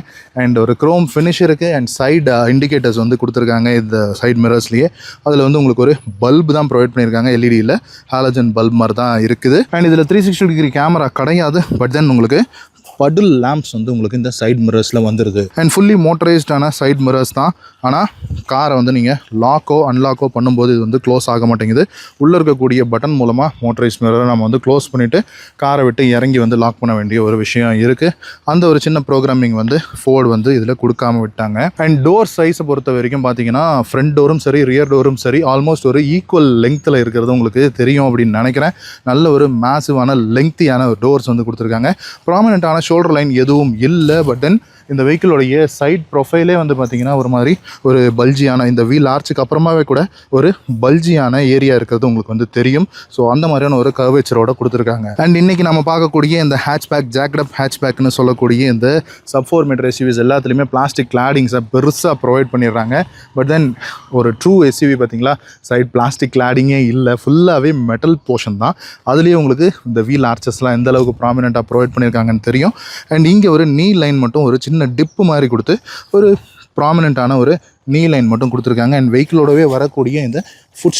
அண்ட் ஒரு குரோம் ஃபினிஷ் இருக்குது. அண்ட் சைடு இண்டிகேட்டர்ஸ் வந்து கொடுத்துருக்காங்க இந்த சைட் மிரர்ஸ்லேயே. அதில் வந்து உங்களுக்கு ஒரு பல்பு தான் ப்ரொவைட் பண்ணியிருக்காங்க. எல்இடியில் ஹாலஜன் பல்ப் மாதிரி தான் இருக்குது. அண்ட் இதில் 360 டிகிரி கேமரா கிடையாது. பட் தென் உங்களுக்கு படுல் லேம்ப்ஸ் வந்து உங்களுக்கு இந்த சைட் மிரர்ஸில் வந்துடுது. அண்ட் ஃபுல்லி மோட்டரைஸ்டான சைட் மிரர்ஸ் தான். ஆனால் காரை வந்து நீங்கள் லாக்கோ அன்லாக்கோ பண்ணும்போது இது வந்து க்ளோஸ் ஆக மாட்டேங்குது. உள்ளே இருக்கக்கூடிய பட்டன் மூலமாக மோட்டரைஸ் மிரரை நம்ம வந்து க்ளோஸ் பண்ணிவிட்டு காரை விட்டு இறங்கி வந்து லாக் பண்ண வேண்டிய ஒரு விஷயம் இருக்குது. அந்த ஒரு சின்ன ப்ரோக்ராமிங் வந்து ஃபோர்டு வந்து இதில் கொடுக்காம விட்டாங்க. அண்ட் டோர் சைஸை பொறுத்த வரைக்கும் பார்த்தீங்கன்னா ஃப்ரண்ட் டோரும் சரி ரியர் டோரும் சரி ஆல்மோஸ்ட் ஒரு ஈக்குவல் லெங்த்தில் இருக்கிறது உங்களுக்கு தெரியும் அப்படின்னு நினைக்கிறேன். நல்ல ஒரு மேசிவான லெங்க்தியான டோர்ஸ் வந்து கொடுத்துருக்காங்க. ப்ராமினென்ட்டான ஷோல்டர் லைன் எதுவும் இல்லை. பட் தென் இந்த வெஹிக்கிளோடைய சைட் ப்ரொஃபைலே வந்து பார்த்தீங்கன்னா ஒரு மாதிரி ஒரு பல்ஜியான, இந்த வீல் ஆர்ச்சுக்கு அப்புறமாவே கூட ஒரு பல்ஜியான ஏரியா இருக்கிறது உங்களுக்கு வந்து தெரியும். ஸோ அந்த மாதிரியான ஒரு கர்வேச்சரோட கொடுத்துருக்காங்க. அண்ட் இன்றைக்கி நம்ம பார்க்கக்கூடிய இந்த ஹேட்ச்பேக், ஜாக்டப் ஹேட்ச்பேக்னு சொல்லக்கூடிய இந்த சப்-4 மீட்டர் எஸ்யூவிஸ் எல்லாத்துலேயுமே பிளாஸ்டிக் கிளாடிங்ஸை பெருசாக ப்ரொவைட் பண்ணிடுறாங்க. பட் தென் ஒரு ட்ரூ எஸ்யூவி பார்த்தீங்களா, சைட் பிளாஸ்டிக் கிளாடிங்கே இல்லை, ஃபுல்லாகவே மெட்டல் போர்ஷன் தான். அதுலேயே உங்களுக்கு இந்த வீல் ஆர்ச்சஸ்லாம் எந்த அளவுக்கு ப்ராமினெண்ட்டாக ப்ரொவைட் பண்ணியிருக்காங்கன்னு தெரியும். அண்ட் இங்கே ஒரு நீ லைன் மட்டும் ஒரு சின்ன டிப்பு மாதிரி கொடுத்து ஒரு ப்ராமினெண்ட்டான ஒரு நீ லைன் மட்டும் கொடுத்துருக்காங்க. அண்ட் வெஹிக்கிளோடவே வரக்கூடிய இந்த ஃபுட்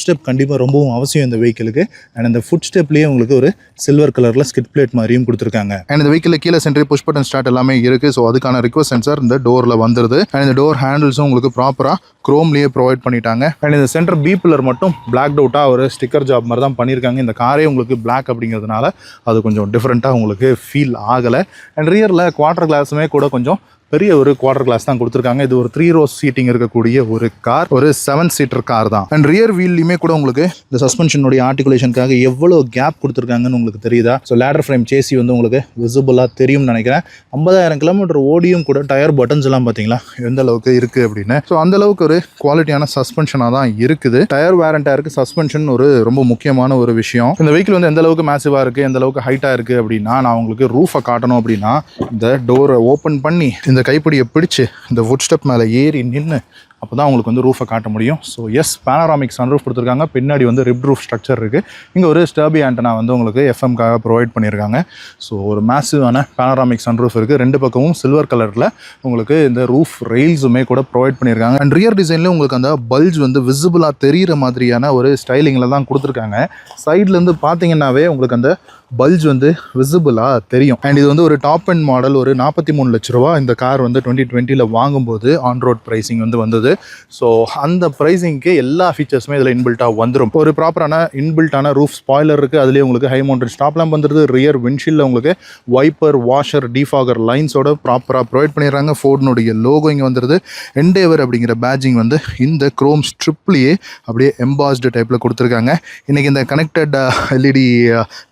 ஸ்டெப் கண்டிப்பாக ரொம்பவும் அவசியம் இந்த வெஹிக்கிளுக்கு. அண்ட் இந்த ஃபுட் ஸ்டெப்லேயே உங்களுக்கு ஒரு சில்வர் கலரில் ஸ்கிட் பிளேட் மாதிரியும் கொடுத்துருக்காங்க. அண்ட் இந்த வெஹிக்கில் கீழே சென்ட்ரி புஷ் பட்டன் ஸ்டார்ட் எல்லாமே இருக்குது. ஸோ அதுக்கான ரிக்வஸ்ட் சென்சார் இந்த டோரில் வந்துருது. அண்ட் இந்த டோர் ஹேண்டில்ஸும் உங்களுக்கு ப்ராப்பராக குரோம்லேயே ப்ரொவைட் பண்ணிட்டாங்க. அண்ட் இந்த சென்டர் பி பில்லர் மட்டும் பிளாக் அவுட்டாக ஒரு ஸ்டிக்கர் ஜாப் மாதிரி தான் பண்ணியிருக்காங்க. இந்த காரே உங்களுக்கு பிளாக் அப்படிங்கிறதுனால அது கொஞ்சம் டிஃப்ரெண்ட்டாக உங்களுக்கு ஃபீல் ஆகலை. அண்ட் ரியரில் குவார்டர் கிளாஸுமே கூட கொஞ்சம் பெரிய ஒரு குவார்டர் கிளாஸ் தான் கொடுத்துருக்காங்க. இது ஒரு 3 rows சீட்டிங் இருக்கக்கூடிய ஒரு கார், ஒரு 7 seater கார் தான். அண்ட் ரியர் வீல்லையுமே கூட உங்களுக்கு இந்த சஸ்பென்ஷனுடைய ஆர்டிகுலேஷனுக்காக எவ்வளோ கேப் கொடுத்துருக்காங்கன்னு உங்களுக்கு தெரியுதா? ஸோ லேடர் ஃப்ரேம் சேசி வந்து உங்களுக்கு விசிபிளாக தெரியும்னு நினைக்கிறேன். 50,000 கிலோமீட்டர் ஓடியும் கூட டயர் பட்டன்ஸ் எல்லாம் பார்த்தீங்களா எந்த அளவுக்கு இருக்குது அப்படின்னு. ஸோ அந்த அளவுக்கு ஒரு குவாலிட்டியான சஸ்பென்ஷனாக தான் இருக்குது. டயர் வேர் அண்ட் டயருக்கு சஸ்பென்ஷன் ஒரு ரொம்ப முக்கியமான ஒரு விஷயம். இந்த வெஹிக்கிள் வந்து எந்த அளவுக்கு மேசிவாக இருக்குது, எந்த அளவுக்கு ஹைட்டாக இருக்குது அப்படின்னா, நான் உங்களுக்கு ரூஃபை காட்டணும் அப்படின்னா இந்த டோரை ஓப்பன் பண்ணி இந்த கைப்பிடியை பிடிச்சு இந்த ஃபுட் ஸ்டெப் மேலே ஏறி நின்று அப்போ தான் உங்களுக்கு வந்து ரூஃபை காட்ட முடியும். ஸோ எஸ், பேனராமிக் சன்ரூஃப் கொடுத்துருக்காங்க. பின்னாடி வந்து ரிப்ட் ரூஃப் ஸ்ட்ரக்சர் இருக்குது. இங்கே ஒரு ஸ்டர்பி ஆண்டனா வந்து உங்களுக்கு எஃப்எம்காக ப்ரொவைட் பண்ணியிருக்காங்க. ஸோ ஒரு மேசிவான பேனராமிக் சன்ரூஃப் இருக்குது. 2 பக்கமும் சில்வர் கலரில் உங்களுக்கு இந்த ரூஃப் ரெயில்ஸுமே கூட ப்ரொவைட் பண்ணியிருக்காங்க. அண்ட் ரியர் டிசைன்லேயும் உங்களுக்கு அந்த பல்ஜ் வந்து விசிபிளாக தெரிகிற மாதிரியான ஒரு ஸ்டைலிங்கில் தான் கொடுத்துருக்காங்க. சைட்லேருந்து பார்த்தீங்கன்னாவே உங்களுக்கு அந்த பல்ஜ் வந்து விசிபிளாக தெரியும். அண்ட் இது வந்து ஒரு டாப் அண்ட் மாடல், ஒரு 43 லட்ச ரூபா இந்த கார் வந்து 2020 வாங்கும்போது ஆன் ரோட் ப்ரைஸிங் வந்து வந்தது. ஸோ அந்த ப்ரைஸிங்க்கு எல்லா ஃபீச்சர்ஸுமே இதில் இன்பில்ட்டாக வந்துடும். ஒரு ப்ராப்பரான இன்பில்ட்டான ரூஃப் ஸ்பாய்லர் இருக்குது. அதுலேயே உங்களுக்கு ஹை மவுண்டட் ஸ்டாப் லேம்ப் வந்துடுது. ரியர் விண்ட்ஷீல்டில் உங்களுக்கு வைப்பர், வாஷர், டிஃபாகர் லைன்ஸோட ப்ராப்பராக ப்ரொவைட் பண்ணிடுறாங்க. ஃபோர்டுனுடைய லோகோ இங்கே வந்துடுது. எண்டேவர் அப்படிங்கிற பேட்சிங் வந்து இந்த குரோம் ஸ்ட்ரிப்லேயே அப்படியே எம்பாஸ்டு டைப்பில் கொடுத்துருக்காங்க. இன்றைக்கி இந்த கனெக்டட் எல்இடி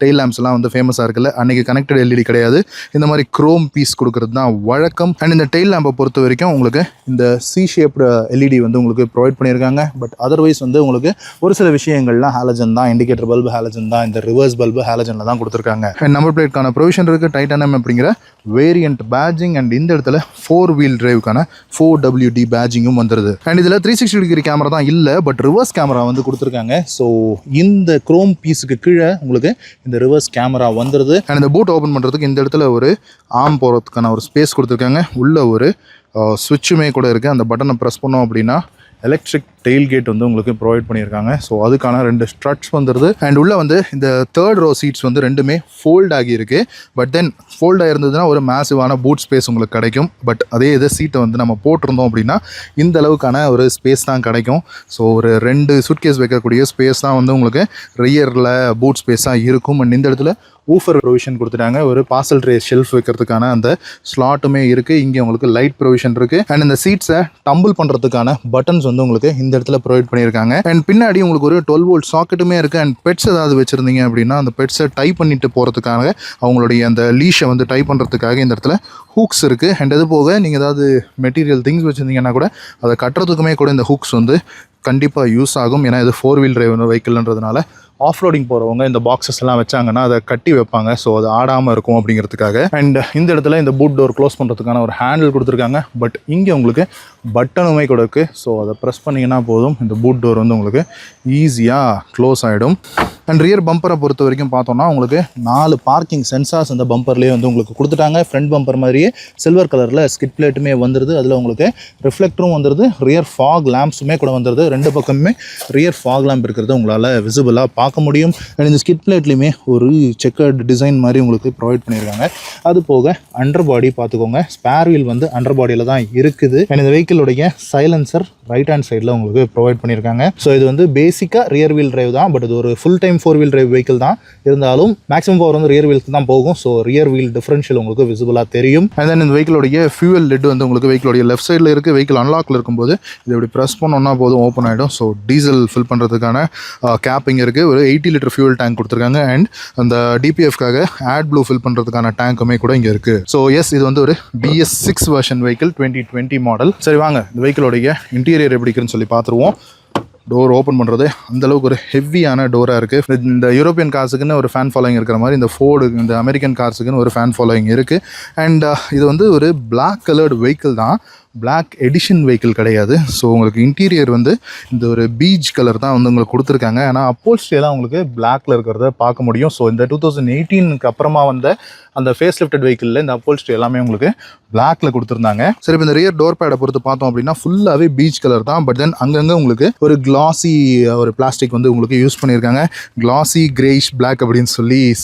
டெயில் லேம்ப்ஸ் வந்து ஃபேமஸாக இருக்குல்ல, அன்றைக்கி கனெக்டட் எல்இடி கிடையாது. இந்த மாதிரி குரோம் பீஸ் கொடுக்கறது தான் வழக்கம். அண்ட் இந்த டெயில் லேம்பை பொறுத்த வரைக்கும் உங்களுக்கு இந்த சி ஷேப்டு எல்இடி வந்து உங்களுக்கு ப்ரொவைட் பண்ணியிருக்காங்க. பட் அதர்வைஸ் வந்து உங்களுக்கு ஒரு சில விஷயங்கள்லாம் ஹாலஜன் தான். இண்டிகேட்டர் பல்பு ஹாலஜன் தான். இந்த ரிவர்ஸ் பல்பு ஹாலஜனில் தான் கொடுத்துருக்காங்க. அண்ட் நம்பர் பிளேட்கான ப்ரொவிஷன் இருக்குது. டைட்டானியம் அப்படிங்கிற வேரியன்ட் பேட்ஜிங். அண்ட் இந்த இடத்துல 4 வீல் டிரைவுக்கான 4WD பேட்ஜிங்கும் வந்துடுது. அண்ட் இதில் 360 டிகிரி கேமரா தான் இல்லை, பட் ரிவர்ஸ் கேமரா வந்து கொடுத்துருக்காங்க. ஸோ இந்த குரோம் பீஸுக்கு கீழே உங்களுக்கு இந்த ரிவர்ஸ் கேமரா வந்துடுது. அண்ட் இந்த பூட் ஓப்பன் பண்ணுறதுக்கு இந்த இடத்துல ஒரு ஆர்ம் போகிறதுக்கான ஒரு ஸ்பேஸ் கொடுத்துருக்காங்க. உள்ள ஒரு ஸ்விட்சுமே கூட இருக்குது. அந்த பட்டனை ப்ரெஸ் பண்ணோம் அப்படின்னா எலக்ட்ரிக் டெயில் கேட் வந்து உங்களுக்கு ப்ரொவைட் பண்ணியிருக்காங்க. ஸோ அதுக்கான 2 ஸ்ட்ரட்ஸ் வந்துடுது. அண்ட் உள்ளே வந்து இந்த 3rd row சீட்ஸ் வந்து 2மே ஃபோல்ட் ஆகியிருக்கு. பட் தென் ஃபோல்டாக இருந்ததுன்னா ஒரு மேசிவான பூட் ஸ்பேஸ் உங்களுக்கு கிடைக்கும். பட் அதே இதை சீட்டை வந்து நம்ம போட்டிருந்தோம் அப்படின்னா இந்த அளவுக்கான ஒரு ஸ்பேஸ் தான் கிடைக்கும். ஸோ ஒரு 2 சூட்கேஸ் வைக்கக்கூடிய ஸ்பேஸ் தான் வந்து உங்களுக்கு ரியரில் பூட் ஸ்பேஸாக இருக்கும். அண்ட் இந்த இடத்துல ஊஃபர் ப்ரொவிஷன் கொடுத்துட்டாங்க. ஒரு பார்சல் ட்ரே ஷெல்ஃப் வைக்கிறதுக்கான அந்த ஸ்லாட்டுமே இருக்குது. இங்கே உங்களுக்கு லைட் ப்ரொவிஷன் இருக்குது. அண்ட் இந்த சீட்ஸை டம்பிள் பண்ணுறதுக்கான பட்டன்ஸ் வந்து உங்களுக்கு இந்த இடத்துல ப்ரொவைட் பண்ணியிருக்காங்க. அண்ட் பின்னாடி உங்களுக்கு ஒரு 12 volt சாக்கெட்டுமே இருக்குது. அண்ட் பெட்ஸ் ஏதாவது வச்சுருந்தீங்க அப்படின்னா அந்த பெட்ஸை டை பண்ணிட்டு போகிறதுக்காக அவங்களுடைய அந்த லீஷை வந்து டை பண்ணுறதுக்காக இந்த இடத்துல ஹூக்ஸ் இருக்குது. அண்ட் அது போக நீங்கள் ஏதாவது மெட்டீரியல் திங்ஸ் வச்சுருந்தீங்கன்னா கூட அதை கட்டுறதுக்குமே கூட இந்த ஹூக்ஸ் வந்து கண்டிப்பாக யூஸ் ஆகும். ஏன்னா இது 4 wheel drive வெஹிக்கிள்ன்றதுனால ஆஃப் ரோடிங் போகிறவங்க இந்த பாக்ஸஸ் எல்லாம் வச்சாங்கன்னா அதை கட்டி வைப்பாங்க. ஸோ அது ஆடாமல் இருக்கும் அப்படிங்கிறதுக்காக. அண்ட் இந்த இடத்துல இந்த பூட் டோர் க்ளோஸ் பண்ணுறதுக்கான ஒரு ஹேண்டில் கொடுத்துருக்காங்க. பட் இங்கே உங்களுக்கு பட்டனுமே கூட இருக்குது. ஸோ அதை ப்ரெஸ் பண்ணிங்கன்னா போதும் இந்த பூட் டோர் வந்து உங்களுக்கு ஈஸியாக க்ளோஸ் ஆகிடும். அண்ட் ரியர் பம்பரை பொறுத்த வரைக்கும் பார்த்தோம்னா உங்களுக்கு 4 பார்க்கிங் சென்சார்ஸ் அந்த பம்பர்லேயே வந்து உங்களுக்கு கொடுத்துட்டாங்க. ஃப்ரண்ட் பம்பர் மாதிரியே சில்வர் கலரில் ஸ்கிட் பிளேட்டுமே வந்துடுது. அதில் உங்களுக்கு ரிஃப்ளெக்டரும் வந்துடுது. ரியர் ஃபாக் லேம்ப்ஸுமே கூட வந்துடுது. 2 பக்கமுமே ரியர் ஃபாக் லேம்ப் இருக்கிறது உங்களால் விசிபிளாக பார்க்க முடியும். அண்ட் இந்த ஸ்கிட் பிளேட்லேயுமே ஒரு செக்கர்டு டிசைன் மாதிரி உங்களுக்கு ப்ரொவைட் பண்ணியிருக்காங்க. அது போக அண்டர் பாடி பார்த்துக்கோங்க. ஸ்பேர் வீல் வந்து அண்டர் பாடியில் தான் இருக்குது. அண்ட் இந்த வெஹிக்கிளுடைய சைலன்சர் ரைட் ஹேண்ட் சைடில் உங்களுக்கு ப்ரொவைட் பண்ணியிருக்காங்க. ஸோ இது வந்து பேசிக்காக ரியர் வீல் டிரைவ் தான். பட் இது ஒரு full time 4 wheel drive vehicle தான். இருந்தாலும் மேக்ஸிமம் பவர் வந்து ரியர் வீலுக்கு தான் போகும். ஸோ ரியர் வீல் டிஃபரன்ஷியல் உங்களுக்கு விசிபிளாக தெரியும். அண்ட் தென் இந்த வெஹிக்கிளுடைய ஃபியூவல் லிட் வந்து உங்களுக்கு வெஹிக்கிளுடைய லெஃப்ட் சைடில் இருக்குது. வெஹிக்கிள் அன்லாக்ல இருக்கும்போது இது இப்படி ப்ரெஸ் பண்ணோன்னா போதும் ஓப்பன் ஆகிடும். ஸோ டீசல் ஃபில் பண்ணுறதுக்கான கேப்பிங் இருக்குது. ஒரு 80 லிட்டர் ஃபியூல் டேங்க் கொடுத்துருக்காங்க. அண்ட் அந்த டிபிஎஃப்காக ஆட் ப்ளூ ஃபில் பண்ணுறதுக்கான டேங்க்குமே கூட இங்கே இருக்குது. ஸோ எஸ், இது வந்து ஒரு BS6 வெர்ஷன் வெஹிக்கிள் 2020 மாடல். சரி வாங்க இந்த வெஹிக்கிளுடைய இன்டீரியர் எப்படி இருக்குன்னு சொல்லி பார்த்துருவோம். டோர் ஓப்பன் பண்ணுறது அந்தளவுக்கு ஒரு ஹெவியான டோராக இருக்குது. இந்த யூரோப்பியன் கார்ஸுக்குன்னு ஒரு ஃபேன் ஃபாலோயிங் இருக்கிற மாதிரி இந்த ஃபோர்டு இந்த அமெரிக்கன் கார்ஸுக்குன்னு ஒரு ஃபேன் ஃபாலோயிங் இருக்குது. அண்ட் இது வந்து ஒரு பிளாக் கலர்டு வெஹிக்கிள் தான். Black எடிஷன் வெஹிக்கிள் கிடையாது. ஸோ உங்களுக்கு இன்டீரியர் வந்து இந்த ஒரு பீச் கலர் தான் வந்து உங்களுக்கு கொடுத்துருக்காங்க. ஆனால் அப்போல்ஸ்ட்ரி தான் உங்களுக்கு பிளாக்ல இருக்கிறத பார்க்க முடியும். ஸோ இந்த 2018க்கு அப்புறமா வந்த அந்த ஃபேஸ் லிஃப்டட் வெஹிக்கிளில் இந்த அப்போல்ஸ்ட்ரி எல்லாமே உங்களுக்கு பிளாக்ல கொடுத்துருந்தாங்க. சரி, இப்போ இந்த ரியர் டோர் பேடை பொறுத்து பார்த்தோம் அப்படின்னா ஃபுல்லாகவே பீச் கலர் தான். பட் தென் அங்கங்கே உங்களுக்கு ஒரு கிளாசி ஒரு பிளாஸ்டிக் வந்து உங்களுக்கு யூஸ் பண்ணியிருக்காங்க. கிளாசி கிரேஷ் பிளாக் அப்படின்னு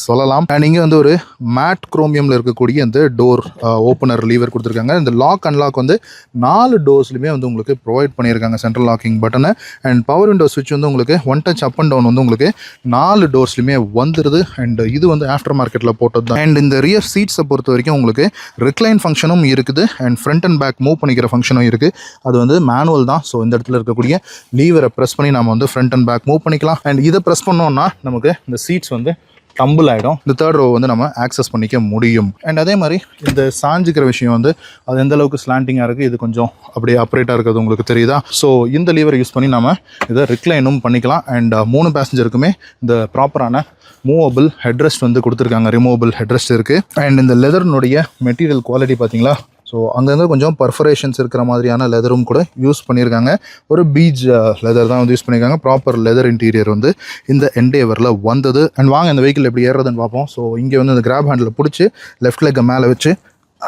சொல்லலாம். அண்ட் இங்கே வந்து ஒரு மேட் குரோமியமில் இருக்கக்கூடிய இந்த டோர் ஓப்பனர் லீவர் கொடுத்துருக்காங்க. இந்த லாக் அன்லாக் வந்து 4 டோர்ஸ்லையுமே வந்து உங்களுக்கு ப்ரொவைட் பண்ணியிருக்காங்க சென்ட்ரல் லாக்கிங் பட்டனை. அண்ட் பவர் விண்டோ ஸ்விட்ச் வந்து உங்களுக்கு one touch up and down வந்து உங்களுக்கு 4 டோர்ஸ்லையுமே வந்துடுது. அண்ட் இது வந்து ஆஃப்டர் மார்க்கெட்டில் போட்டது தான். அண்ட் இந்த ரியர் சீட்ஸை பொறுத்த வரைக்கும் உங்களுக்கு ரிக்ளைன் ஃபங்க்ஷனும் இருக்குது and front and back move பண்ணிக்கிற ஃபங்க்ஷனும் இருக்குது. அது வந்து மேனுவல் தான். ஸோ இந்த இடத்துல இருக்கக்கூடிய லீவரை ப்ரெஸ் பண்ணி நம்ம வந்து ஃப்ரண்ட் அண்ட் பேக் மூவ் பண்ணிக்கலாம். அண்ட் இதை ப்ரெஸ் பண்ணோம்னா நமக்கு இந்த சீட்ஸ் வந்து டம்பிள் ஆகிடும். இந்த தேர்ட் ரோ வந்து நம்ம ஆக்சஸ் பண்ணிக்க முடியும். அண்ட் அதே மாதிரி இந்த சாஞ்சிக்கிற விஷயம் வந்து அது எந்த அளவுக்கு ஸ்லாண்டிங்காக இருக்குது, இது கொஞ்சம் அப்படியே அப்ரேட்டாக இருக்கிறது உங்களுக்கு தெரியுதா? ஸோ இந்த லீவரை யூஸ் பண்ணி நம்ம இதை ரிக்ளைனும் பண்ணிக்கலாம். அண்ட் 3 பேசஞ்சருக்குமே இந்த ப்ராப்பரான மூவபிள் ஹெட்ரெஸ்ட் வந்து கொடுத்துருக்காங்க. ரிமூவபிள் ஹெட்ரெஸ்ட் இருக்குது. அண்ட் இந்த லெதர்னுடைய மெட்டீரியல் குவாலிட்டி பார்த்தீங்களா? ஸோ அங்கங்கே கொஞ்சம் பர்ஃபரேஷன்ஸ் இருக்கிற மாதிரியான லெதரும் கூட யூஸ் பண்ணியிருக்காங்க. ஒரு பீச் லெதர் தான் வந்து யூஸ் பண்ணியிருக்காங்க. ப்ராப்பர் லெதர் இன்டீரியர் வந்து இந்த என்டேவரில் வந்தது. அண்ட் வாங்க இந்த வெஹிக்கிள் எப்படி ஏறுறதுன்னு பார்ப்போம். ஸோ இங்கே வந்து இந்த கிராப் ஹேண்டில் பிடிச்சி லெஃப்ட் லெக்கை மேலே வச்சு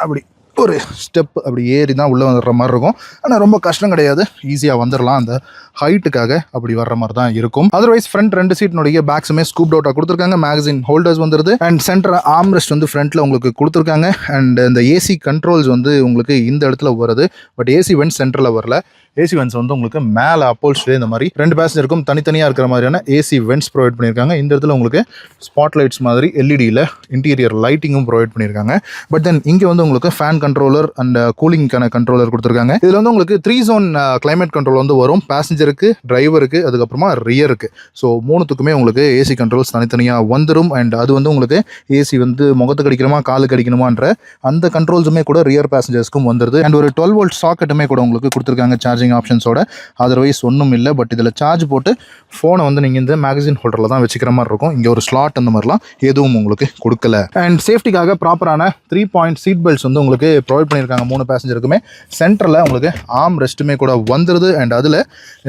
அப்படி ஒரு ஸ்டெப் அப்படி ஏறி தான் உள்ளே வந்துடுற மாதிரி இருக்கும். ஆனால் ரொம்ப கஷ்டம் கிடையாது, ஈஸியாக வந்துடலாம். அந்த ஹைட்டுக்காக அப்படி வர்ற மாதிரி தான் இருக்கும். அதர்வைஸ் ஃப்ரண்ட் 2 சீட்னுடைய பேக்ஸுமே ஸ்கூப் அவுட்டாக கொடுத்துருக்காங்க. மேகசின் ஹோல்டர்ஸ் வந்துடுது. அண்ட் சென்டர் ஆம்ரெஸ்ட் வந்து ஃப்ரண்ட்டில் உங்களுக்கு கொடுத்துருக்காங்க. அண்ட் இந்த ஏசி கண்ட்ரோல்ஸ் வந்து உங்களுக்கு இந்த இடத்துல வருது. பட் ஏசி வென்ட் சென்டரில் வரல. ஏசி வென்ட்ஸ் வந்து உங்களுக்கு மேலே அப்போல்ஸ்ட்ரி இந்த மாதிரி 2 பேசஞ்சருக்கும் தனித்தனியாக இருக்கிற மாதிரியான ஏசி வென்ட்ஸ் ப்ரொவைட் பண்ணியிருக்காங்க. இந்த இடத்துல உங்களுக்கு ஸ்பாட் லைட்ஸ் மாதிரி எல்இடியில் இன்டீரியர் லைட்டிங்கும் ப்ரொவைட் பண்ணியிருக்காங்க. பட் தென் இங்கே வந்து உங்களுக்கு ஃபேன் கண்ட்ரோலர் அண்ட் கூலிங்கான கண்ட்ரோலர் கொடுத்துருக்காங்க. இதில் வந்து உங்களுக்கு 3 ஜோன் கிளைமேட் கண்ட்ரோல் வந்து வரும். பேசஞ்சருக்கு, டிரைவருக்கு, அதுக்கப்புறமா ரியருக்கு. ஸோ 3த்துக்குமே உங்களுக்கு ஏசி கண்ட்ரோல்ஸ் தனித்தனியாக வந்துடும். அண்ட் அது வந்து உங்களுக்கு ஏசி வந்து முகத்துக்கு அடிக்கணுமா காலுக்கு அடிக்கணுமான்ற அந்த கண்ட்ரோல்ஸுமே கூட ரியர் பேசஞ்சர்ஸ்க்கும் வந்துடுது. அண்ட் ஒரு 12 வோல்ட் சாக்கெட்டுமே கூட உங்களுக்கு கொடுத்துருக்காங்க சார்ஜிங் ஆப்ஷன்ஸோட. அதர்வைஸ் ஒன்றும் இல்லை. பட் இதில் சார்ஜ் போட்டு ஃபோனை வந்து நீங்கள் இந்த மேகசின் ஹோல்டரில் தான் வச்சுக்கிற மாதிரி இருக்கும். இங்கே ஒரு ஸ்லாட் அந்த மாதிரிலாம் எதுவும் உங்களுக்கு கொடுக்கல. அண்ட் சேஃப்டிக்காக ப்ராப்பரான 3 பாயிண்ட் சீட் பெல்ட்ஸ் வந்து உங்களுக்கு ப்ரொவைட் பண்ணியிருக்காங்க 3 பேசஞ்சருக்குமே. சென்டரில் உங்களுக்கு ஆர்ம் ரெஸ்ட்டுமே கூட வந்துடுது. அண்ட் அதில்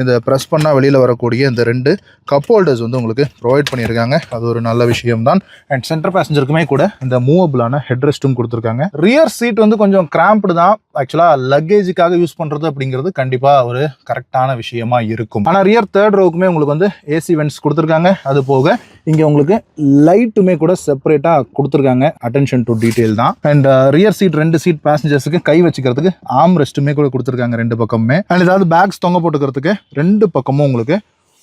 இந்த ப்ரெஸ் பண்ணால் வெளியில் வரக்கூடிய இந்த 2 கப் ஹோல்டர்ஸ் வந்து உங்களுக்கு ப்ரொவைட் பண்ணியிருக்காங்க. அது ஒரு நல்ல விஷயம் தான். அண்ட் சென்டர் பேசஞ்சருக்குமே கூட இந்த மூவபிளான ஹெட் ரெஸ்ட்டும் கொடுத்துருக்காங்க. ரியர் சீட் வந்து கொஞ்சம் கிராம்ப்டு தான். ஆக்சுவலாக லக்கேஜுக்காக யூஸ் பண்ணுறது அப்படிங்கிறது கண்டிப்பாக ஒரு கரெக்டான விஷயமா இருக்கும். ஆனால் ரியர் தேர்ட் ரோவுக்குமே உங்களுக்கு வந்து ஏசி வென்ட்ஸ் கொடுத்துருக்காங்க. அது போக இங்கே உங்களுக்கு லைட்டுமே கூட செப்பரேட்டாக கொடுத்துருக்காங்க. அட்டென்ஷன் டு டீட்டெயில் தான். அண்ட் ரியர் சீட் 2 சீட் பேசஞ்சர்ஸுக்கு கை வச்சுக்கிறதுக்கு ஆர்ம் ரெஸ்ட்டுமே கூட கொடுத்துருக்காங்க 2 பக்கமுமே. அண்ட் ஏதாவது பேக்ஸ் தொங்க போட்டுக்கிறதுக்கு 2 பக்கமும் உங்களுக்கு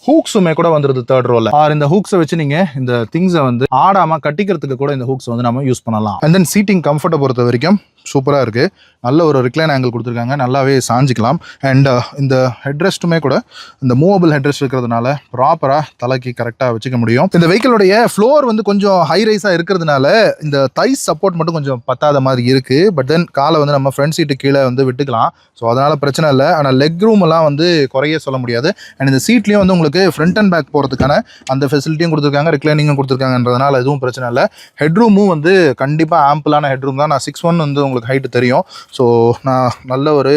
ஹூக்ஸுமே கூட வந்துருது தேர்ட் ரோல. இந்த ஹூக்ஸை வச்சு நீங்க இந்த திங்ஸை வந்து ஆடாம கட்டிக்கிறதுக்கு கூட இந்த ஹூக்ஸ் வந்து நம்ம யூஸ் பண்ணலாம். அண்ட் தென் சீட்டிங் கம்ஃபர்ட்டை பொறுத்த வரைக்கும் சூப்பராக இருக்குது. நல்ல ஒரு ரிக்ளைன் ஆங்கிள் கொடுத்துருக்காங்க. நல்லாவே சாஞ்சிக்கலாம். அண்ட் இந்த ஹெட்ரெஸ்ட்டுமே கூட இந்த மூவபிள் ஹெட்ரெஸ்ட் இருக்கிறதுனால ப்ராப்பராக தலைக்கு கரெக்டாக வச்சுக்க முடியும். இந்த வெஹிக்கிளுடைய ஃப்ளோர் வந்து கொஞ்சம் ஹை ரைஸாக இருக்கிறதுனால இந்த தைஸ் சப்போர்ட் மட்டும் கொஞ்சம் பத்தாத மாதிரி இருக்குது. பட் தென் காலை வந்து நம்ம ஃப்ரண்ட் சீட்டு கீழே வந்து விட்டுக்கலாம். ஸோ அதனால் பிரச்சனை இல்லை. ஆனால் லெக் ரூம் எல்லாம் வந்து குறைய சொல்ல முடியாது. அண்ட் இந்த சீட்லேயும் வந்து உங்களுக்கு ஃப்ரண்ட் அண்ட் பேக் போகிறதுக்கான அந்த ஃபெசிலிட்டியும் கொடுத்துருக்காங்க, ரிக்ளைனிங்கும் கொடுத்துருக்காங்கன்றதுனால எதுவும் பிரச்சனை இல்லை. ஹெட்ரூமும் வந்து கண்டிப்பாக ஆம்பிளான ஹெட்ரூம் தான். நான் 6'1" வந்து உங்களுக்கு ஹைட்டு தெரியும். ஸோ நான் நல்ல ஒரு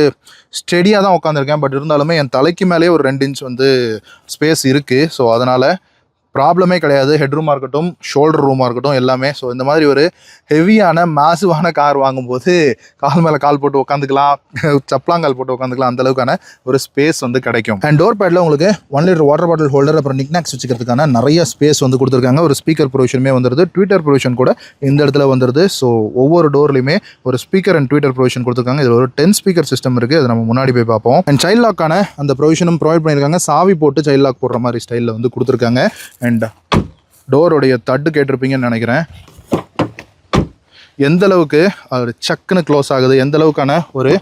ஸ்டெடியாக தான் உட்காந்துருக்கேன். பட் இருந்தாலுமே என் தலைக்கு மேலேயே ஒரு 2 இன்ச் வந்து ஸ்பேஸ் இருக்குது. ஸோ அதனால் ப்ராப்ளமே கிடையாது. ஹெட்ரூமாக இருக்கட்டும், ஷோல்டர் ரூமாக இருக்கட்டும், எல்லாமே. ஸோ இந்த மாதிரி ஒரு ஹெவியான மேசிவான கார் வாங்கும்போது கால் மேலே கால் போட்டு உட்காந்துக்கலாம், சப்ளாங்கால் போட்டு உட்காந்துக்கலாம். அந்த அளவுக்கான ஒரு ஸ்பேஸ் வந்து கிடைக்கும். அண்ட் டோர் பேடில் உங்களுக்கு 1 லிட்டர் வாட்டர் பாட்டில் ஹோல்டர், அப்புறம் நிக்நாக்ஸ் வச்சுக்கிறதுக்கான நிறைய ஸ்பேஸ் வந்து கொடுத்துருக்காங்க. ஒரு ஸ்பீக்கர் ப்ரொவிஷனுமே வந்துடுது. ட்விட்டர் ப்ரொவிஷன் கூட இந்த இடத்துல வந்துடுது. ஸோ ஒவ்வொரு டோர்லையுமே ஒரு ஸ்பீக்கர் அண்ட் ட்விட்டர் ப்ரொவிஷன் கொடுத்துருக்காங்க. இதில் ஒரு 10 ஸ்பீக்கர் சிஸ்டம் இருக்குது. அதை நம்ம முன்னாடி போய் பார்ப்போம். அண்ட் சைல்ட் லாக்கான அந்த ப்ரொவிஷனும் ப்ரொவைட் பண்ணியிருக்காங்க. சாவி போட்டு சைல்ட் லாக் போடுற மாதிரி ஸ்டைலில் வந்து கொடுத்துருக்காங்க. அண்ட் டோருடைய தட்டு கேட்டிருப்பீங்கன்னு நினைக்கிறேன். எந்த அளவுக்கு அது சக்குன்னு க்ளோஸ் ஆகுது, எந்த அளவுக்கான ஒரு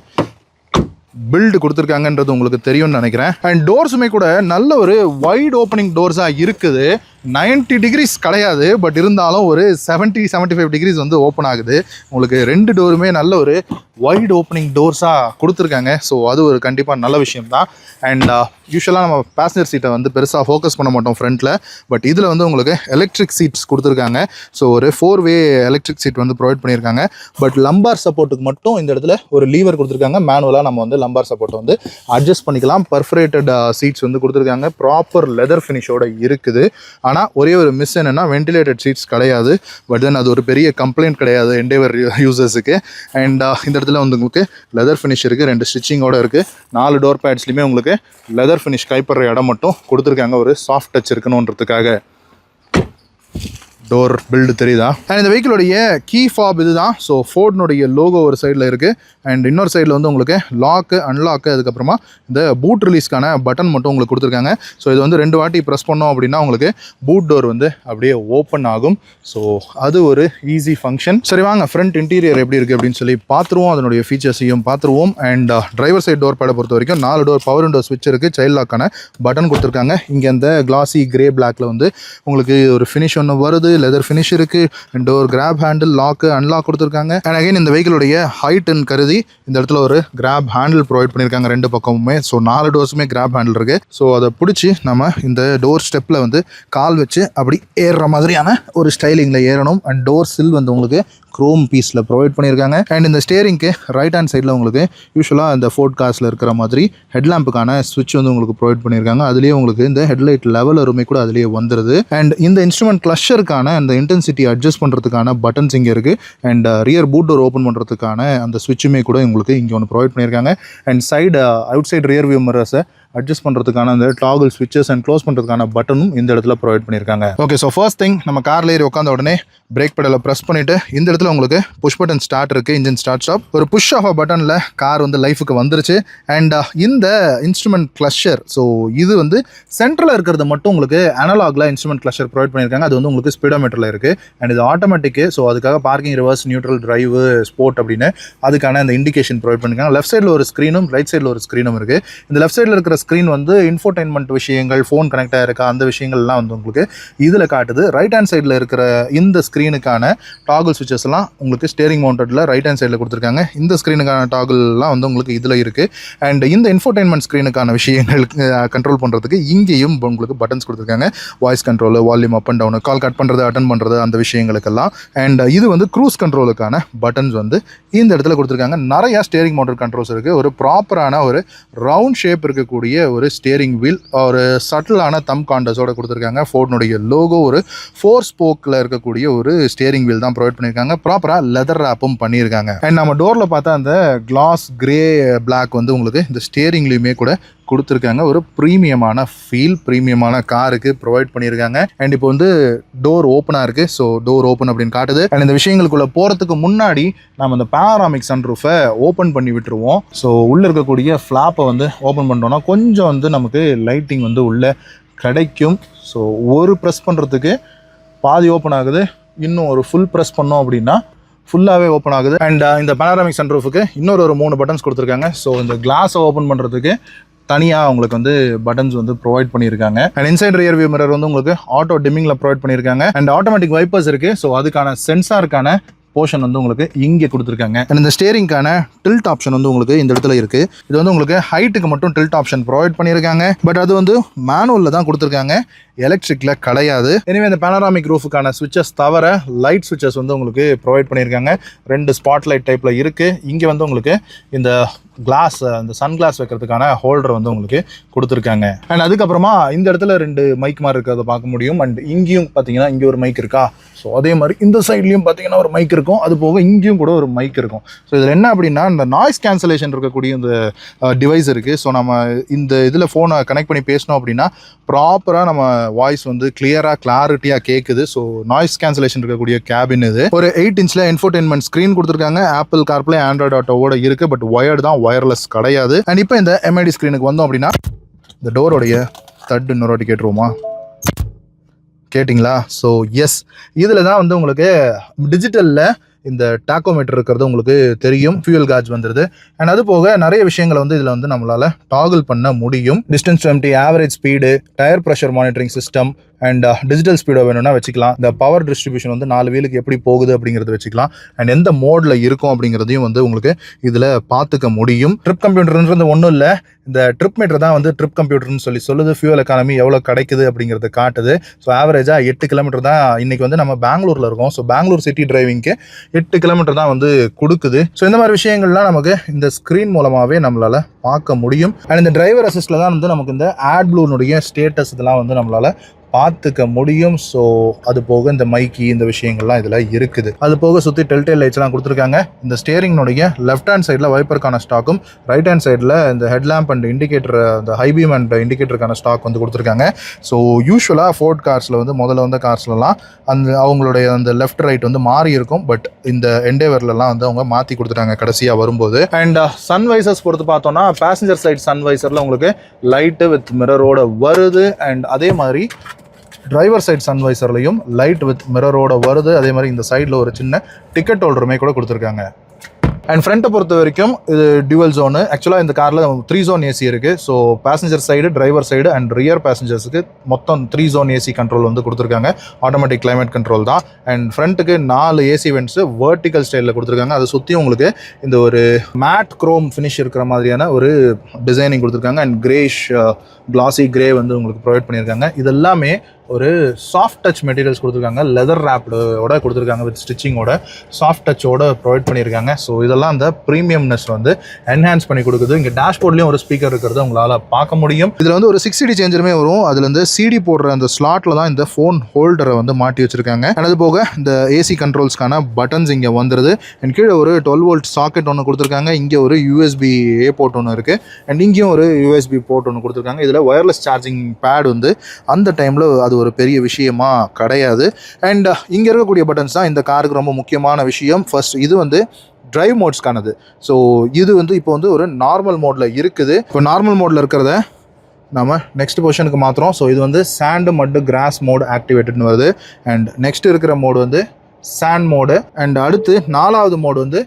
பில்டு கொடுத்துருக்காங்கன்றது உங்களுக்கு தெரியும்னு நினைக்கிறேன். அண்ட் டோர்ஸுமே கூட நல்ல ஒரு வைட் ஓப்பனிங் டோர்ஸாக இருக்குது. 90 டிகிரிஸ் கிடையாது, பட் இருந்தாலும் ஒரு 70-75 டிகிரிஸ் வந்து ஓப்பன் ஆகுது. உங்களுக்கு 2 டோருமே நல்ல ஒரு வைட் ஓப்பனிங் டோர்ஸாக கொடுத்துருக்காங்க. ஸோ அது ஒரு கண்டிப்பாக நல்ல விஷயம் தான். அண்ட் யூஸ்வலாக நம்ம பேசஞ்சர் சீட்டை வந்து பெருசாக ஃபோக்கஸ் பண்ண மாட்டோம் ஃப்ரண்ட்டில், பட் இதில் வந்து உங்களுக்கு எலக்ட்ரிக் சீட்ஸ் கொடுத்துருக்காங்க. ஸோ ஒரு 4-வே எலக்ட்ரிக் சீட் வந்து ப்ரொவைட் பண்ணியிருக்காங்க. பட் லம்பார் சப்போர்ட்டுக்கு மட்டும் இந்த இடத்துல ஒரு லீவர் கொடுத்துருக்காங்க. மேனுவலாக நம்ம வந்து லம்பார் சப்போர்ட்டை வந்து அட்ஜஸ்ட் பண்ணிக்கலாம். பர்ஃபரேட்டட் சீட்ஸ் வந்து கொடுத்துருக்காங்க. ப்ராப்பர் லெதர் ஃபினிஷோட இருக்குது. ஆனால் ஒரே ஒரு மிஸ் என்னென்னா வென்டிலேட்டட் சீட்ஸ் கிடையாது. பட் தென் அது ஒரு பெரிய கம்ப்ளைண்ட் கிடையாது எண்டேவர் யூசர்ஸுக்கு. அண்ட் இந்த இடத்துல வந்து உங்களுக்கு லெதர் ஃபினிஷ் இருக்குது, 2 ஸ்டிச்சிங்கோடு இருக்குது. 4 டோர் பேட்ஸ்லையுமே உங்களுக்கு லெதர் ஃபினிஷ் கைப்படுற இடம் மட்டும் கொடுத்துருக்காங்க, ஒரு சாஃப்ட் டச் இருக்கணுன்றதுக்காக. டோர் பில்டு தெரியுதா? அண்ட் இந்த வெஹிக்கிளோடைய கீ ஃபாப் இதுதான். ஸோ ஃபோர்டுனுடைய லோகோ ஒரு சைடில் இருக்குது. அண்ட் இன்னொரு சைடில் வந்து உங்களுக்கு லாக்கு, அன்லாக்கு, அதுக்கப்புறமா இந்த பூட் ரிலீஸ்க்கான பட்டன் மட்டும் உங்களுக்கு கொடுத்துருக்காங்க. ஸோ இது வந்து 2 வாட்டி ப்ரெஸ் பண்ணோம் அப்படின்னா உங்களுக்கு பூட் டோர் வந்து அப்படியே ஓப்பன் ஆகும். ஸோ அது ஒரு ஈஸி ஃபங்க்ஷன். சரி வாங்க ஃப்ரண்ட் இன்டீரியர் எப்படி இருக்குது அப்படின்னு சொல்லி பார்த்துருவோம். அதனுடைய ஃபீச்சர்ஸையும் பார்த்துருவோம். அண்ட் டிரைவர் சைட் டோர் பேடை பொறுத்த வரைக்கும் 4 டோர் பவர் விண்டோ ஸ்விட்ச் இருக்குது. சைல்ட் லாக்கான பட்டன் கொடுத்துருக்காங்க. இங்கே அந்த கிளாசி கிரே பிளாக்ல வந்து உங்களுக்கு ஒரு ஃபினிஷ் ஒன்று வருது. லெதர் ஃபினிஷ் இருக்குது. Door grab handle, lock, unlock கொடுத்துருக்காங்க. அண்ட் அகைன் இந்த வெஹிக்கிளுடைய ஹைட்னு கருதி இந்த இடத்துல ஒரு கிராப் ஹேண்டில் ப்ரொவைட் பண்ணியிருக்காங்க 2 பக்கமுமே. ஸோ 4 டோர்ஸுமே கிராப் ஹேண்டில் இருக்குது. ஸோ அதை பிடிச்சி நம்ம இந்த டோர் ஸ்டெப்பில் வந்து கால் வச்சு அப்படி ஏறுற மாதிரியான ஒரு ஸ்டைலிங்கில் ஏறணும். அண்ட் டோர் சில் வந்து உங்களுக்கு க்ரோம் பீஸில் ப்ரொவைட் பண்ணியிருக்காங்க. அண்ட் இந்த ஸ்டேரிங்க்கு ரைட் ஹேண்ட் சைடில் உங்களுக்கு யூஸ்வலாக இந்த ஃபோர்ட் கார்ஸில் இருக்கிற மாதிரி ஹெட்லாம்புக்கான ஸ்விட்ச் வந்து உங்களுக்கு ப்ரொவைட் பண்ணியிருக்காங்க. அதுலேயே உங்களுக்கு இந்த ஹெட்லைட் லெவல் அருமை கூட அதுலேயே வந்துடுது. அண்ட் இந்த இன்ஸ்ட்ருமெண்ட் கிளஷருக்கான அந்த இன்டென்சிட்டி அட்ஜஸ்ட் பண்ணுறதுக்கான பட்டன்ஸ் இங்கே இருக்குது. And rear boot door open பண்ணுறதுக்கான அந்த ஸ்விட்சுமே கூட உங்களுக்கு இங்கே ஒன்று ப்ரொவைட் பண்ணியிருக்காங்க. And side out side rear view மிரர்ஸை அட்ஜஸ்ட் பண்ணுறதுக்கான அந்த டாகல் ஸ்விட்சஸ் அண்ட் க்ளோஸ் பண்ணுறதுக்கான பட்டனும் இந்த இடத்துல ப்ரொவைட் பண்ணியிருக்காங்க. ஓகே, ஸோ ஃபர்ஸ்ட் திங் நம்ம காரில் ஏறி உட்காந்த உடனே பிரேக் பெடலை ப்ரெஸ் பண்ணிவிட்டு இந்த இடத்துல உங்களுக்கு புஷ் பட்டன் ஸ்டார்ட் இருக்குது, இன்ஜின் ஸ்டார்ட் ஸ்டாப். ஒரு புஷ் ஆஃப் பட்டனில் கார் வந்து லைஃபுக்கு வந்துருச்சு. அண்ட் இந்த இன்ஸ்ட்ருமெண்ட் கிளஷர், ஸோ இது வந்து சென்ட்ரலில் இருக்கிறது மட்டும் உங்களுக்கு அனலாகில் இன்ஸ்ட்ருமெண்ட் கிளஷர் ப்ரொவைட் பண்ணியிருக்காங்க. அது வந்து உங்களுக்கு ஸ்பீடோமீட்டரில் இருக்குது. அண்ட் இது ஆட்டோமேட்டிக்கு. ஸோ அதுக்காக parking, reverse, neutral, drive, sport அப்படின்னு அதுக்கான அந்த இண்டிகேஷன் ப்ரொவைட் பண்ணியிருக்காங்க. லெஃப்ட் சைடில் ஒரு ஸ்க்ரீனும் ரைட் சைடில் ஒரு ஸ்க்ரீனும் இருக்குது. இந்த லெஃப்ட் சைடில் இருக்கிற ஸ்க்ரீன் வந்து இன்ஃபோடைன்மெண்ட் விஷயங்கள், ஃபோன் கனெக்ட் ஆகிருக்கா அந்த விஷயங்கள்லாம் வந்து உங்களுக்கு இதில் காட்டுது. ரைட் ஹேண்ட் சைடில் இருக்கிற இந்த ஸ்க்ரீனுக்கான டாகல் ஸ்விட்சஸ் எல்லாம் உங்களுக்கு ஸ்டேரிங் மவுண்டடில் ரைட் ஹேண்ட் சைடில் கொடுத்துருக்காங்க. இந்த ஸ்க்ரீனுக்கான டாகல்லாம் வந்து உங்களுக்கு இதில் இருக்குது. அண்ட் இந்த இன்ஃபோடைன்மெண்ட் ஸ்க்ரீனுக்கான விஷயங்கள் கண்ட்ரோல் பண்ணுறதுக்கு இங்கேயும் உங்களுக்கு பட்டன்ஸ் கொடுத்துருக்காங்க. Voice control, volume up and down, call cut பண்ணுறது, அட்டன் பண்ணுறது, அந்த விஷயங்களுக்கெல்லாம். அண்ட் இது வந்து க்ரூஸ் கண்ட்ரோலுக்கான பட்டன்ஸ் வந்து இந்த இடத்துல கொடுத்துருக்காங்க. நிறையா ஸ்டேரிங் மவுண்டட் கண்ட்ரோல்ஸ் இருக்குது. ஒரு ப்ராப்பரான ஒரு ரவுண்ட் ஷேப் இருக்கக்கூடிய ஒரு ஸ்டேரிங் வீல், ஒரு சட்டிலான தம் காண்டஸோட கொடுத்துருக்காங்க. ஃபோர்டுனுடைய லோகோ ஒரு 4 ஸ்போக்கில் இருக்கக்கூடிய ஒரு ஸ்டேரிங் வீல் தான் ப்ரொவைட் பண்ணியிருக்காங்க. ப்ராப்பராக லெதர் ரேப்பும் பண்ணியிருக்காங்க. அண்ட் நம்ம டோரில் பார்த்தா அந்த கிளாஸ் கிரே பிளாக் வந்து உங்களுக்கு இந்த ஸ்டேரிங்லேயுமே கூட கொடுத்துருக்காங்க. ஒரு ப்ரீமியமான ஃபீல், ப்ரீமியமான காருக்கு ப்ரொவைட் பண்ணியிருக்காங்க. அண்ட் இப்போ வந்து டோர் ஓப்பனாக இருக்குது. ஸோ டோர் ஓப்பன் அப்படின்னு காட்டுது. அண்ட் இந்த விஷயங்களுக்குள்ளே போகிறதுக்கு முன்னாடி நம்ம இந்த பேனராமிக் சன்ரூஃபை ஓப்பன் பண்ணி விட்டுருவோம். ஸோ உள்ளே இருக்கக்கூடிய ஃப்ளாப்பை வந்து ஓப்பன் பண்ணிட்டோம்னா கொஞ்சம் வந்து நமக்கு லைட்டிங் வந்து உள்ளே கிடைக்கும். ஸோ ஒரு ப்ரெஸ் பண்ணுறதுக்கு பாதி ஓப்பன் ஆகுது. இன்னும் ஒரு ஃபுல் ப்ரெஸ் பண்ணோம் அப்படின்னா ஃபுல்லாகவே ஓப்பன் ஆகுது. அண்ட் இந்த பேனராமிக் சன்ரூஃபுக்கு இன்னொரு 3 பட்டன்ஸ் கொடுத்துருக்காங்க. ஸோ இந்த கிளாஸை ஓப்பன் பண்ணுறதுக்கு தனியாக உங்களுக்கு வந்து பட்டன்ஸ் வந்து ப்ரொவைட் பண்ணியிருக்காங்க. And inside rear view mirror வந்து உங்களுக்கு ஆட்டோ டிம்மிங்கில் ப்ரொவைட் பண்ணியிருக்காங்க. அண்ட் ஆட்டோமேட்டிக் வைப்பர்ஸ் இருக்குது. ஸோ அதுக்கான சென்சாருக்கான போர்ஷன் வந்து உங்களுக்கு இங்கே கொடுத்துருக்காங்க. அண்ட் இந்த ஸ்டேரிங்கான டில்ட் ஆப்ஷன் வந்து உங்களுக்கு இந்த இடத்துல இருக்குது. இது வந்து உங்களுக்கு ஹைட்டுக்கு மட்டும் டில்ட் ஆப்ஷன் ப்ரொவைட் பண்ணியிருக்காங்க. பட் அது வந்து மேனுவலில் தான் கொடுத்துருக்காங்க, எலக்ட்ரிக்கில் கிடையாது. எனவே இந்த பேனராமிக் ரூஃபுக்கான ஸ்விட்சஸ் தவிர லைட் ஸ்விட்சஸ் வந்து உங்களுக்கு ப்ரொவைட் பண்ணியிருக்காங்க. 2 ஸ்பாட் லைட் டைப்பில் இருக்குது. இங்கே வந்து உங்களுக்கு இந்த கிளாஸ், இந்த சன் கிளாஸ் வைக்கிறதுக்கான ஹோல்டர் வந்து உங்களுக்கு கொடுத்துருக்காங்க. அண்ட் அதுக்கப்புறமா இந்த இடத்துல 2 மைக் மாதிரி இருக்கிறத பார்க்க முடியும். அண்ட் இங்கேயும் பார்த்தீங்கன்னா இங்கே ஒரு மைக் இருக்கா. ஸோ அதே மாதிரி இந்த சைட்லேயும் பார்த்தீங்கன்னா ஒரு மைக் இருக்கும். அது போக இங்கேயும் கூட ஒரு மைக் இருக்கும். ஸோ இதில் என்ன அப்படின்னா இந்த நாய்ஸ் கேன்சலேஷன் இருக்கக்கூடிய இந்த டிவைஸ் இருக்குது. ஸோ நம்ம இந்த இதில் ஃபோனை கனெக்ட் பண்ணி பேசினோம் அப்படின்னா ப்ராப்பராக நம்ம வாய்ஸ் வந்து கிளாரிட்டியாக கேட்குது. ஸோ நாய்ஸ் கேன்சலேஷன் இருக்கக்கூடிய கேபின் இது. ஒரு 8 இன்ச்சில் இன்ஃபோடெயின்மெண்ட் ஸ்க்ரீன் கொடுத்துருக்காங்க. ஆப்பிள் கார்ப்ளே, ஆண்ட்ராய்டு ஆட்டோவோட இருக்குது. பட் ஒயர்டு தான், ஒயர்லெஸ் கிடையாது. அண்ட் இப்போ இந்த எம்ஐடி ஸ்க்ரீனுக்கு வந்தோம் அப்படின்னா இந்த டோரோடைய தட்டு இன்னொரு வாட்டி கேட்டுருவோமா? கேட்டிங்களா? ஸோ எஸ், இதில் தான் வந்து உங்களுக்கு டிஜிட்டலில் இந்த டாக்கோமீட்டர் இருக்கிறது உங்களுக்கு தெரியும். ஃபியூயல் காஜ் வந்துடுது. அண்ட் அது போக நிறைய விஷயங்களை வந்து இதில் வந்து நம்மளால் டாகிள் பண்ண முடியும். Distance to empty, average speed, tyre pressure monitoring system, and digital speedo வேணும்னா வச்சுக்கலாம். இந்த பவர் டிஸ்ட்ரிபியூஷன் வந்து 4 வீலுக்கு எப்படி போகுது அப்படிங்கிறது வச்சுக்கலாம். அண்ட் எந்த மோடில் இருக்கும் அப்படிங்கிறதையும் வந்து உங்களுக்கு இதில் பார்த்துக்க முடியும். ட்ரிப் கம்ப்யூட்டர்ன்றது ஒன்றும் இல்லை, இந்த ட்ரிப் மீட்டர் தான் வந்து ட்ரிப் கம்ப்யூட்டர்னு சொல்லுது. ஃபியூல் எக்கானமி எவ்வளோ கிடைக்குது அப்படிங்கிறது காட்டுது. ஸோ ஆவரேஜாக 8 கிலோமீட்டர் தான். இன்றைக்கி வந்து நம்ம பெங்களூரில் இருக்கோம். ஸோ பெங்களூர் சிட்டி டிரைவிங்க்கு 8 கிலோமீட்டர் தான் வந்து கொடுக்குது. ஸோ இந்த மாதிரி விஷயங்கள்லாம் நமக்கு இந்த ஸ்க்ரீன் மூலமாகவே நம்மளால் பார்க்க முடியும். அண்ட் இந்த டிரைவர் அசிஸ்டில் தான் வந்து நமக்கு இந்த AdBlueனுடைய ஸ்டேட்டஸ் இதெல்லாம் வந்து நம்மளால் பார்த்துக்க முடியும். ஸோ அது போக இந்த மைக்கி இந்த விஷயங்கள்லாம் இதில் இருக்குது. அது போக சுற்றி டெல்டெயில் லைட்ஸ்லாம் கொடுத்துருக்காங்க. இந்த ஸ்டேரிங்னுடைய லெஃப்ட் ஹேண்ட் சைடில் வைப்பருக்கான ஸ்டாக்கும், ரைட் ஹேண்ட் சைடில் இந்த ஹெட்லாம்ப் அண்ட் இண்டிகேட்டர், இந்த ஹைபீம் அண்ட் இண்டிகேட்டருக்கான ஸ்டாக் வந்து கொடுத்துருக்காங்க. ஸோ யூஸ்வலாக ஃபோர்ட் கார்ஸில் வந்து முதல்ல வந்த கார்ஸ்லாம் அவங்களுடைய அந்த லெஃப்ட் ரைட் வந்து மாறி இருக்கும். பட் இந்த எண்டேவர்லாம் வந்து அவங்க மாற்றி கொடுத்துட்டாங்க கடைசியாக வரும்போது. அண்ட் சன்வைசர்ஸ் பொறுத்து பார்த்தோன்னா பேசஞ்சர் சைட் சன்வைசரில் உங்களுக்கு லைட்டு வித் மிரரோட வருது. அண்ட் அதே மாதிரி டிரைவர் சைட் சன்வைசர்லையும் லைட் வித் மிரரோட வருது. அதே மாதிரி இந்த சைடில் ஒரு சின்ன டிக்கெட் ஹோல்டருமே கூட கொடுத்துருக்காங்க. அண்ட் ஃப்ரண்ட்டை பொறுத்த வரைக்கும் இது டியூவல் ஜோனு. ஆக்சுவலாக இந்த காரில் 3 ஜோன் ஏசி இருக்குது. So passenger side, driver side and rear பேசஞ்சர்ஸுக்கு மொத்தம் 3 ஜோன் ஏசி கண்ட்ரோல் வந்து கொடுத்துருக்காங்க. ஆட்டோமேட்டிக் கிளைமேட் கண்ட்ரோல் தான். அண்ட் ஃப்ரண்ட்டுக்கு 4 ஏசி வென்ட்ஸு வெர்டிக்கல் ஸ்டைலில் கொடுத்துருக்காங்க. அதை சுற்றி உங்களுக்கு இந்த ஒரு மேட் குரோம் ஃபினிஷ் இருக்கிற மாதிரியான ஒரு டிசைனிங் கொடுத்துருக்காங்க. அண்ட் கிரேஷ் கிளாசி கிரே வந்து உங்களுக்கு ப்ரொவைட் பண்ணியிருக்காங்க. இதெல்லாமே ஒரு சாஃப்ட் டச் மெட்டீரியல்ஸ் கொடுத்துருக்காங்க. லெதர் ரேப்டோட கொடுத்துருக்காங்க வித் ஸ்டிச்சிங்கோட, சாஃப்ட் டச்சோட ப்ரொவைட் பண்ணியிருக்காங்க. ஸோ இதெல்லாம் அந்த ப்ரீமியம்னஸ் வந்து என்ஹான்ஸ் பண்ணி கொடுக்குது. இங்கே டேஷ்போர்ட்லேயும் ஒரு ஸ்பீக்கர் இருக்கிறது உங்களால் பார்க்க முடியும். இதில் வந்து ஒரு 6 CD சேஞ்சருமே வரும். அதில் வந்து CD போடுற அந்த ஸ்லாட்டில் தான் இந்த ஃபோன் ஹோல்டரை வந்து மாட்டி வச்சுருக்காங்க. அண்ட் அது போக இந்த ஏசி கண்ட்ரோல்ஸ்க்கான பட்டன்ஸ் இங்கே வந்துடுது. அண்ட் கீழே ஒரு 12 வோல்ட் சாக்கெட் ஒன்று கொடுத்துருக்காங்க. இங்கே ஒரு USB-A போர்ட் ஒன்று இருக்குது. அண்ட் இங்கேயும் ஒரு USB போர்ட் ஒன்று கொடுத்துருக்காங்க. இதில் ஒயர்லெஸ் சார்ஜிங் பேட் வந்து அந்த டைமில் அது ஒரு பெரிய விஷயமா கிடையாது. அண்ட் இங்கே இருக்கக்கூடிய பட்டன்ஸ் தான் இந்த காருக்கு ரொம்ப முக்கியமான விஷயம். ஃபர்ஸ்ட் இது வந்து டிரைவ் மோட்ஸ்க்கானது. ஸோ இது வந்து இப்போ வந்து ஒரு நார்மல் மோடில் இருக்குது. இப்போ நார்மல் மோடில் இருக்கிறத நம்ம நெக்ஸ்ட் பொசிஷனுக்கு மாற்றுறோம். ஸோ இது வந்து சாண்டு மட்டு கிராஸ் மோடு ஆக்டிவேட்டட்னு வருது. அண்ட் நெக்ஸ்ட் இருக்கிற மோடு வந்து சாண்ட் மோடு. அண்ட் அடுத்து 4வது மோடு வந்து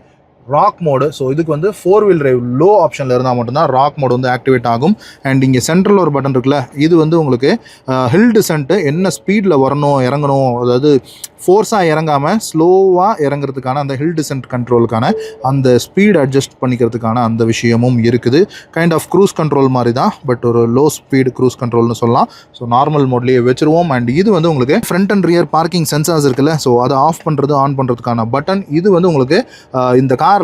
ராக் மோடு. ஸோ இதுக்கு வந்து 4 வீல் டிரைவ் லோ ஆப்ஷனில் இருந்தால் மட்டும்தான் ராக் மோடு வந்து ஆக்டிவேட் ஆகும். அண்ட் இங்கே சென்ட்ரல் ஒரு பட்டன் இருக்குல்ல, இது வந்து உங்களுக்கு ஹில் டிசென்ட்டு என்ன ஸ்பீடில் வரணும் இறங்கணும், அதாவது ஃபோர்ஸாக இறங்காமல் ஸ்லோவாக இறங்குறதுக்கான அந்த ஹில் டிசென்ட் கண்ட்ரோலுக்கான அந்த ஸ்பீட் அட்ஜஸ்ட் பண்ணிக்கிறதுக்கான அந்த விஷயமும் இருக்குது. கைண்ட் ஆஃப் க்ரூஸ் கண்ட்ரோல் மாதிரி தான், பட் ஒரு லோ ஸ்பீடு க்ரூஸ் கண்ட்ரோல்னு சொல்லலாம். ஸோ நார்மல் மோட்லேயே வச்சுருவோம். அண்ட் இது வந்து உங்களுக்கு front and rear parking sensors இருக்குல்ல, ஸோ அதை ஆஃப் பண்ணுறது ஆன் பண்ணுறதுக்கான பட்டன். இது வந்து உங்களுக்கு இந்த காரில்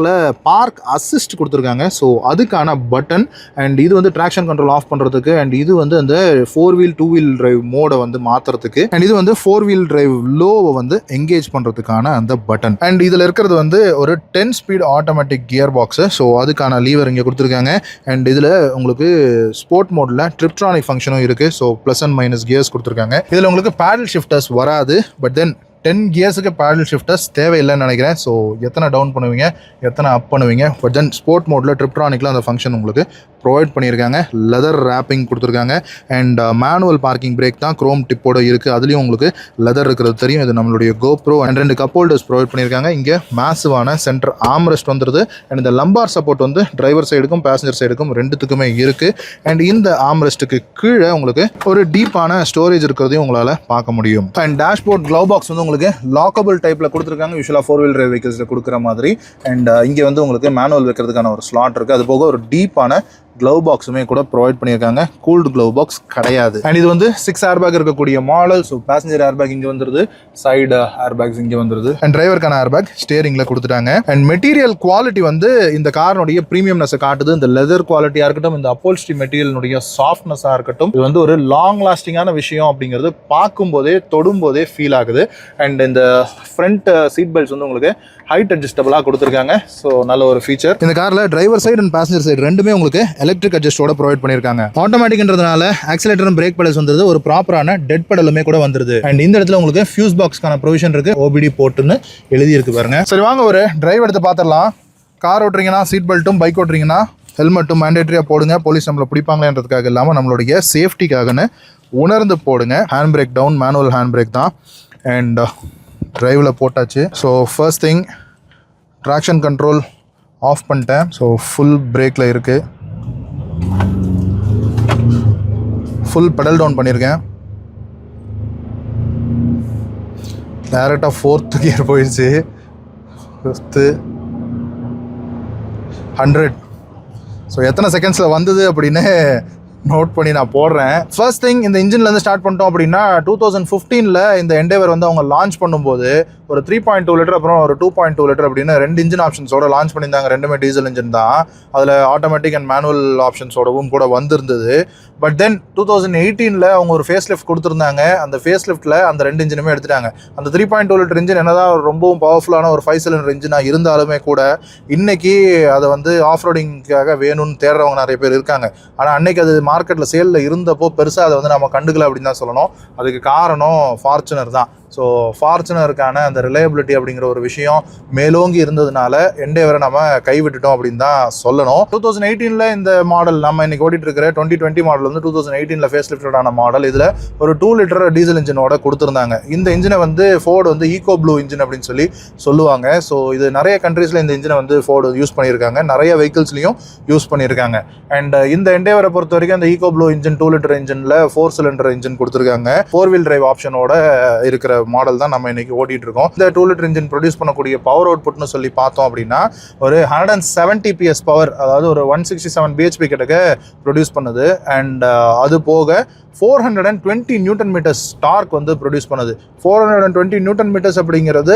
பார்க் அசிஸ்ட் கொடுத்துருக்காங்க. ஸோ அதுக்கான பட்டன். அண்ட் இது வந்து ட்ராக்ஷன் கண்ட்ரோல் ஆஃப் பண்ணுறதுக்கு. அண்ட் இது வந்து அந்த 4 வீல் 2 வீல் டிரைவ் மோடை வந்து மாற்றுறதுக்கு. அண்ட் இது வந்து 4 வீல் டிரைவ் லோவை வந்து எங்கேஜ் பண்ணுறதுக்கான அந்த பட்டன். அண்ட் இதில் இருக்கிறது வந்து ஒரு 10 speed automatic gear box. So அதுக்கான லீவர் இங்கே கொடுத்துருக்காங்க. அண்ட் இதில் உங்களுக்கு ஸ்போர்ட் மோடில் ட்ரிப்ட்ரானிக் ஃபங்க்ஷனும் இருக்குது. So plus and minus gears கொடுத்துருக்காங்க. இதில் உங்களுக்கு பேடல் ஷிஃப்டர்ஸ் வராது. பட் தென் 10 கியர்ஸுக்கு பேடல் ஷிஃப்டர்ஸ் தேவையில்லைன்னு நினைக்கிறேன். ஸோ எத்தனை டவுன் பண்ணுவீங்க, எத்தனை அப் பண்ணுவீங்க. பட் தென் ஸ்போர்ட் மோடில் ட்ரிப்ட்ரானிக்கில் அந்த ஃபங்க்ஷன் உங்களுக்கு ப்ரொவைட் பண்ணியிருக்காங்க. லெதர் ரேப்பிங் கொடுத்துருக்காங்க. அண்ட் மேனுவல் பார்க்கிங் பிரேக் தான் குரோம் டிப்போட இருக்குது. அதுலேயும் உங்களுக்கு லெதர் இருக்கிறது தெரியும். இது நம்மளுடைய GoPro. And 2 cup holders provide பண்ணியிருக்காங்க. இங்கே மேசிவான சென்டர் ஆம்ரெஸ்ட் வந்துடுது. அண்ட் இந்த லம்பார் சப்போர்ட் வந்து டிரைவர் சைடுக்கும் பேசஞ்சர் சைடுக்கும் ரெண்டுத்துக்குமே இருக்குது. அண்ட் இந்த ஆம்ரெஸ்ட்டுக்கு கீழே உங்களுக்கு ஒரு டீப்பான ஸ்டோரேஜ் இருக்கிறதையும் உங்களால் பார்க்க முடியும். அண்ட் டேஷ்போர்ட் க்ளவ் பாக்ஸ் வந்து உங்களுக்கு லாக்கபிள் டைப்பில் கொடுத்துருக்காங்க. யூஸ்வலாக 4 வீல் டிரைவ் வெஹிக்கிள்ஸில் கொடுக்குற மாதிரி. அண்ட் இங்கே வந்து உங்களுக்கு மேனுவல் வைக்கிறதுக்கான ஒரு ஸ்லாட் இருக்குது. அது போக ஒரு டீப்பான க்ளவ் பாக்ஸுமே கூட ப்ரொவைட் பண்ணியிருக்காங்க. கூல்டு க்ளவ் பாக்ஸ் கிடையாது. அண்ட் இது வந்து 6 ஏர்பேக் இருக்கக்கூடிய மாடல். ஸோ பேசஞ்சர் ஏர்பேக் இங்கே வந்துருது, சைடு ஏர்பேக்ஸ் இங்கே வந்துருது. அண்ட் டிரைவருக்கான ஏர்பேக் ஸ்டேரிங்கில் கொடுத்துட்டாங்க. அண்ட் மெட்டீரியல் குவாலிட்டி வந்து இந்த காரினுடைய ப்ரீமியம்னஸை காட்டுது. இந்த லெதர் குவாலிட்டியாக இருக்கட்டும், இந்த அப்போல்ஸ்ட்ரி மெட்டீரியலுடைய சாஃப்ட்னஸாக இருக்கட்டும், இது வந்து ஒரு லாங் லாஸ்டிங்கான விஷயம் அப்படிங்கிறது பார்க்கும்போதே தொடும்போதே ஃபீல் ஆகுது. அண்ட் இந்த ஃப்ரண்ட் சீட் பெல்ட்ஸ் வந்து உங்களுக்கு ஹைட் அட்ஜஸ்டபிளாக கொடுத்துருக்காங்க. ஸோ நல்ல ஒரு ஃபீச்சர். இந்த காரில் driver side and passenger side ரெண்டுமே உங்களுக்கு எலக்ட்ரிக் அட்ஜஸ்டோட ப்ரொவைட் பண்ணியிருக்காங்க. ஆட்டோமேட்டிக்ன்றதுனால ஆக்சிலேட்டரும் பிரேக் பெடல்ஸ் வந்துருது. ஒரு ப்ராப்பரான டெட் பெடலுமே கூட வந்துருது. அண்ட் இந்த இடத்துல உங்களுக்கு ஃபியூஸ் பாக்ஸ்க்கான ப்ரொவிஷன் இருக்கு. OBD போர்ட்டுன்னு எழுதி இருக்கு பாருங்க. சரி வாங்க ஒரு டிரைவ் எடுத்து பார்த்துடலாம். கார் ஓட்டுறீங்கன்னா சீட் பெல்ட்டும், பைக் ஓட்டுறீங்கன்னா ஹெல்மெட்டும் மேண்டேட்டரியாக போடுங்க. போலீஸ் நம்மளை பிடிப்பாங்களேன்றதுக்காக இல்லாமல் நம்மளுடைய சேஃப்டிக்காகன்னு உணர்ந்து போடுங்க. Hand brake down, manual hand brake தான். அண்ட் டிரைவில் போட்டாச்சு. So first thing traction control off பண்ணிட்டேன். ஸோ ஃபுல் பிரேக்கில் இருக்குது. ஃபுல் பெடல் டவுன் பண்ணியிருக்கேன். டேரெக்டாக 4th கியர் போயிடுச்சு. 5th 100. ஸோ எத்தனை செகண்ட்ஸில் வந்தது அப்படின்னு நோட் பண்ணி நான் போடுறேன். ஃபர்ஸ்ட் திங், இந்த இன்ஜின்லேருந்து ஸ்டார்ட் பண்ணிட்டோம் அப்படின்னா 2015 இந்த எண்டேவர் வந்து அவங்க லான்ச் பண்ணும்போது ஒரு 3.2 லிட்டர் அப்புறம் ஒரு 2.2 லிட்டர் அப்படின்னு 2 இன்ஜின் ஆப்ஷன்ஸோட லான்ச் பண்ணியிருந்தாங்க. ரெண்டுமே டீசல் இன்ஜின் தான். அதில் ஆட்டோமேட்டிக் அண்ட் மேனுவல் ஆப்ஷன்ஸோடவும் கூட வந்திருந்தது. பட் தென் 2018 அவங்க ஒரு ஃபேஸ் லிஃப்ட் கொடுத்துருந்தாங்க. அந்த ஃபேஸ் லிஃப்ட்டில் அந்த 2 இன்ஜினுமே எடுத்துட்டாங்க. அந்த 3.2 லிட்டர் இன்ஜின் என்னதான் ரொம்பவும் பவர்ஃபுல்லான ஒரு 5 சிலிண்டர் இன்ஜினாக இருந்தாலுமே கூட இன்னைக்கு அதை வந்து ஆஃப் ரோடிங்காக வேணும்னு தேடுறவங்க நிறைய பேர் இருக்காங்க. ஆனால் அன்னைக்கு அது மார்க்கெட்டில் சேலில் இருந்தப்போ பெருசாக அதை வந்து நம்ம கண்டுக்கல அப்படின்னு தான் சொல்லணும். அதுக்கு காரணம் ஃபார்ச்சுனர் தான். ஸோ ஃபார்ச்சுனருக்கான அந்த ரிலையபிலிட்டி அப்படிங்கிற ஒரு விஷயம் மேலோங்கி இருந்ததுனால எண்டேவரை நம்ம கைவிட்டுட்டோம் அப்படின்னு தான் சொல்லணும். 2018 இந்த மாடல் நம்ம இன்னைக்கு ஓடிட்டு இருக்கிற 2020 மாடல் வந்து 2018 ஃபேஸ் லிஃப்டடான மாடல். இதில் ஒரு 2 லிட்டர் டீசல் இன்ஜினோட கொடுத்துருந்தாங்க. இந்த இன்ஜினை வந்து ஃபோர்டு வந்து ஈகோ ப்ளூ இன்ஜின் அப்படின்னு சொல்லி சொல்லுவாங்க. ஸோ இது நிறைய கண்ட்ரீஸில் இந்த இன்ஜினை வந்து ஃபோர்டு யூஸ் பண்ணியிருக்காங்க, நிறைய வெஹிக்கிள்ஸ்லையும் யூஸ் பண்ணியிருக்காங்க. அண்ட் இந்த எண்டேவரை பொறுத்த வரைக்கும் அந்த ஈகோ ப்ளூ இன்ஜின் 2 லிட்டர் இன்ஜினில் 4 சிலிண்டர் இன்ஜின் கொடுத்துருக்காங்க. 4 வீல் டிரைவ் ஆப்ஷனோட இருக்கிற மாடல் தான் நம்ம இன்னைக்கு ஓட்டிட்டு இருக்கோம். இந்த 2 லிட்டர் இன்ஜின் ப்ரொடியூஸ் பண்ணக்கூடிய பவர் அவுட்புட்னு சொல்லி பார்த்தோம் அப்படின்னா ஒரு 170 PS பவர், அதாவது ஒரு 167 bhp கிட்டக்க ப்ரொடியூஸ் பண்ணுது. அண்ட் அது போக 420 நியூட்டன் மீட்டர்ஸ் டார்க் வந்து ப்ரொடியூஸ் பண்ணுது. 420 நியூட்டன் மீட்டர்ஸ் அப்படிங்கிறது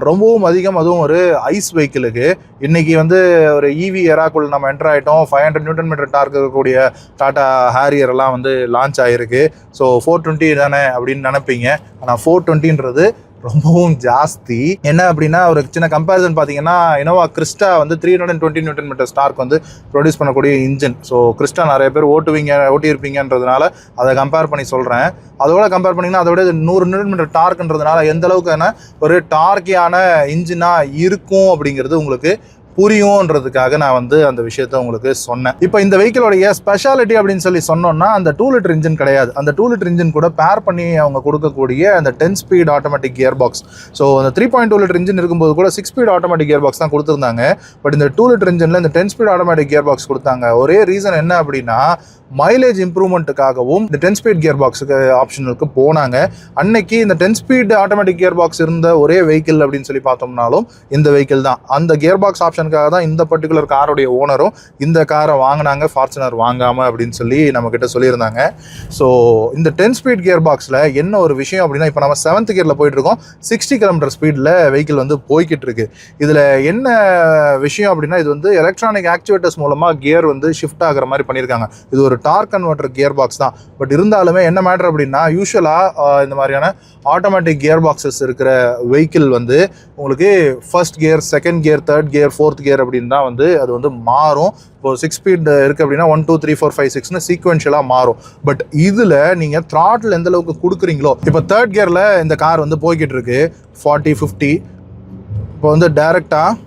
ரொம்பவும் அதிகம், அதுவும் ஒரு ஐஸ் வெஹிக்கிளுக்கு. இன்னைக்கு வந்து ஒரு இவி எராக்குள் நம்ம என்டர் ஆகிட்டோம். 500 நியூட்டன் மீட்டர் டார்க் இருக்கக்கூடிய டாடா ஹேரியர் எல்லாம் வந்து லான்ச் ஆகிருக்கு. ஸோ 420 தானே அப்படின்னு நினைப்பீங்க. ஆனால் 420ன்றது ரொம்பவும் ஜாஸ்தி. என்ன அப்படின்னா ஒரு சின்ன கம்பேரிசன் பார்த்தீங்கன்னா இனோவா கிறிஸ்டா வந்து 320 நியூட்டன் மீட்டர் ஸ்டார்க் வந்து ப்ரொடியூஸ் பண்ணக்கூடிய இன்ஜின். ஸோ கிறிஸ்டா நிறைய பேர் ஓட்டியிருப்பீங்கன்றதுனால அதை கம்பேர் பண்ணி சொல்கிறேன். அதோட கம்பேர் பண்ணிங்கன்னா அதோட 100 நியூட்டன் மீட்டர் டார்க்ன்றதுனால எந்த அளவுக்கான ஒரு டார்க்கியான இன்ஜினாக இருக்கும் அப்படிங்கிறது உங்களுக்கு புரியும்ன்றதுக்காக நான் வந்து அந்த விஷயத்த உங்களுக்கு சொன்னேன். இப்போ இந்த வெஹிக்கிளோடைய ஸ்பெஷாலிட்டி அப்படின்னு சொல்லி சொன்னோம்னா அந்த 2 லிட்டர் இன்ஜின் கிடையாது. அந்த 2 லிட்டர் இன்ஜின் கூட பேர் பண்ணி அவங்க கொடுக்கக்கூடிய அந்த 10 speed automatic gear box. So அந்த 3.2 லிட்டர் இன்ஜின் இருக்கும்போது கூட 6 ஸ்பீட் ஆட்டோமேட்டிக் கியர் பாக்ஸ் தான் கொடுத்துருந்தாங்க. பட் இந்த 2 லிட்டர் இன்ஜினில் இந்த 10 ஸ்பீட் ஆட்டோமேட்டிக் கியர் பாக்ஸ் கொடுத்தாங்க. ஒரே ரீசன் என்ன அப்படின்னா மைலேஜ் இம்ப்ரூவ்மெண்ட்டுக்காகவும் இந்த 10 ஸ்பீட் கியர் பாக்ஸுக்கு ஆப்ஷனுக்கு போனாங்க. அன்னைக்கு இந்த 10 ஸ்பீட் ஆட்டோமேட்டிக் கியர் பாக்ஸ் இருந்த ஒரே வெஹிக்கிள் அப்படின்னு சொல்லி பார்த்தோம்னாலும் இந்த வெஹிக்கிள் தான். அந்த கியர் பாக்ஸ் ஆப்ஷனுக்காக தான் இந்த பர்டிகுலர் காரோடைய ஓனரும் இந்த காரை வாங்கினாங்க, ஃபார்ச்சுனர் வாங்காமல் அப்படின்னு சொல்லி நம்மக்கிட்ட சொல்லியிருந்தாங்க. ஸோ இந்த 10 ஸ்பீட் கியர் பாக்ஸில் என்ன ஒரு விஷயம் அப்படின்னா, இப்போ நம்ம 7th கியரில் போயிட்டு இருக்கோம். 60 km ஸ்பீடில் வெஹிக்கிள் வந்து போய்கிட்டு இருக்கு. இதில் என்ன விஷயம் அப்படின்னா, இது வந்து எலக்ட்ரானிக் ஆக்சுவேட்டர்ஸ் மூலமாக கியர் வந்து ஷிஃப்ட் ஆகிற மாதிரி பண்ணியிருக்காங்க. இது ஒரு டார்க் கன்வெர்ட்டர் கியர் பாக்ஸ் தான். பட் இருந்தாலுமே என்ன மேட்டர் அப்படின்னா, யூஸ்வலாக இந்த மாதிரியான ஆட்டோமேட்டிக் கியர் பாக்ஸஸ் இருக்கிற வெஹிக்கிள் வந்து உங்களுக்கு first gear, second gear, third gear, fourth gear அப்படின்னு தான் வந்து அது வந்து மாறும். இப்போ 6 ஸ்பீட் இருக்குது அப்படின்னா 1 2 3 4 5 6ன்னு சீக்வென்ஷியலாக மாறும். பட் இதில் நீங்கள் த்ராட்டில் எந்த அளவுக்கு கொடுக்குறீங்களோ, இப்போ தேர்ட் கியரில் இந்த கார் வந்து போய்கிட்டு இருக்கு 40 50. இப்போ வந்து டைரெக்டாக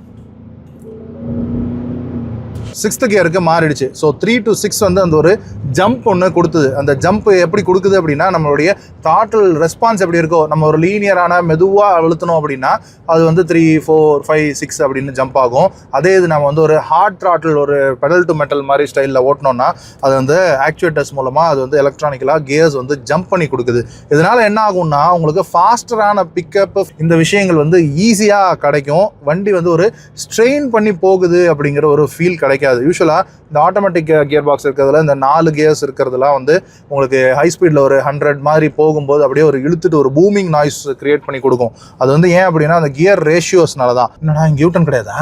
6th கியருக்கு மாறிடுச்சு. ஸோ 3 to 6 வந்து அந்த ஒரு ஜம்ப் ஒன்று கொடுத்தது. அந்த ஜம்ப் எப்படி கொடுக்குது அப்படின்னா, நம்மளுடைய த்ராட்டில் ரெஸ்பான்ஸ் எப்படி இருக்கோ, நம்ம ஒரு லீனியரான மெதுவாக அழுத்தணும் அப்படின்னா அது வந்து 3 4 5 6 அப்படின்னு ஜம்ப் ஆகும். அதே இது நம்ம வந்து ஒரு ஹார்ட் த்ராட்டில், ஒரு பெடல் டு மெட்டல் மாதிரி ஸ்டைலில் ஓட்டினோம்னா அது வந்து ஆக்சுவேட்டர்ஸ் மூலமாக அது வந்து எலக்ட்ரானிக்கலாக கியர்ஸ் வந்து ஜம்ப் பண்ணி கொடுக்குது. இதனால் என்ன ஆகும்னா உங்களுக்கு ஃபாஸ்டரான பிக்கப், இந்த விஷயங்கள் வந்து ஈஸியாக கிடைக்கும். வண்டி வந்து ஒரு ஸ்ட்ரெயின் பண்ணி போகுது அப்படிங்கிற ஒரு ஃபீல் கிடைக்காது. யூஸ்வலாக இந்த ஆட்டோமேட்டிக் கியர் பாக்ஸ் இருக்கிறதுல இந்த 4 கியர்ஸ் இருக்கிறதுலாம் வந்து உங்களுக்கு ஹை ஸ்பீடில் ஒரு 100 மாதிரி போகும்போது அப்படியே ஒரு இழுத்துட்டு ஒரு பூமிங் நாய்ஸ் கிரியேட் பண்ணி கொடுக்கும். அது வந்து ஏன் அப்படின்னா அந்த கியர் ரேஷியோஸ்னால தான். என்னடா இங்கே யூட்டன் கிடையாதா?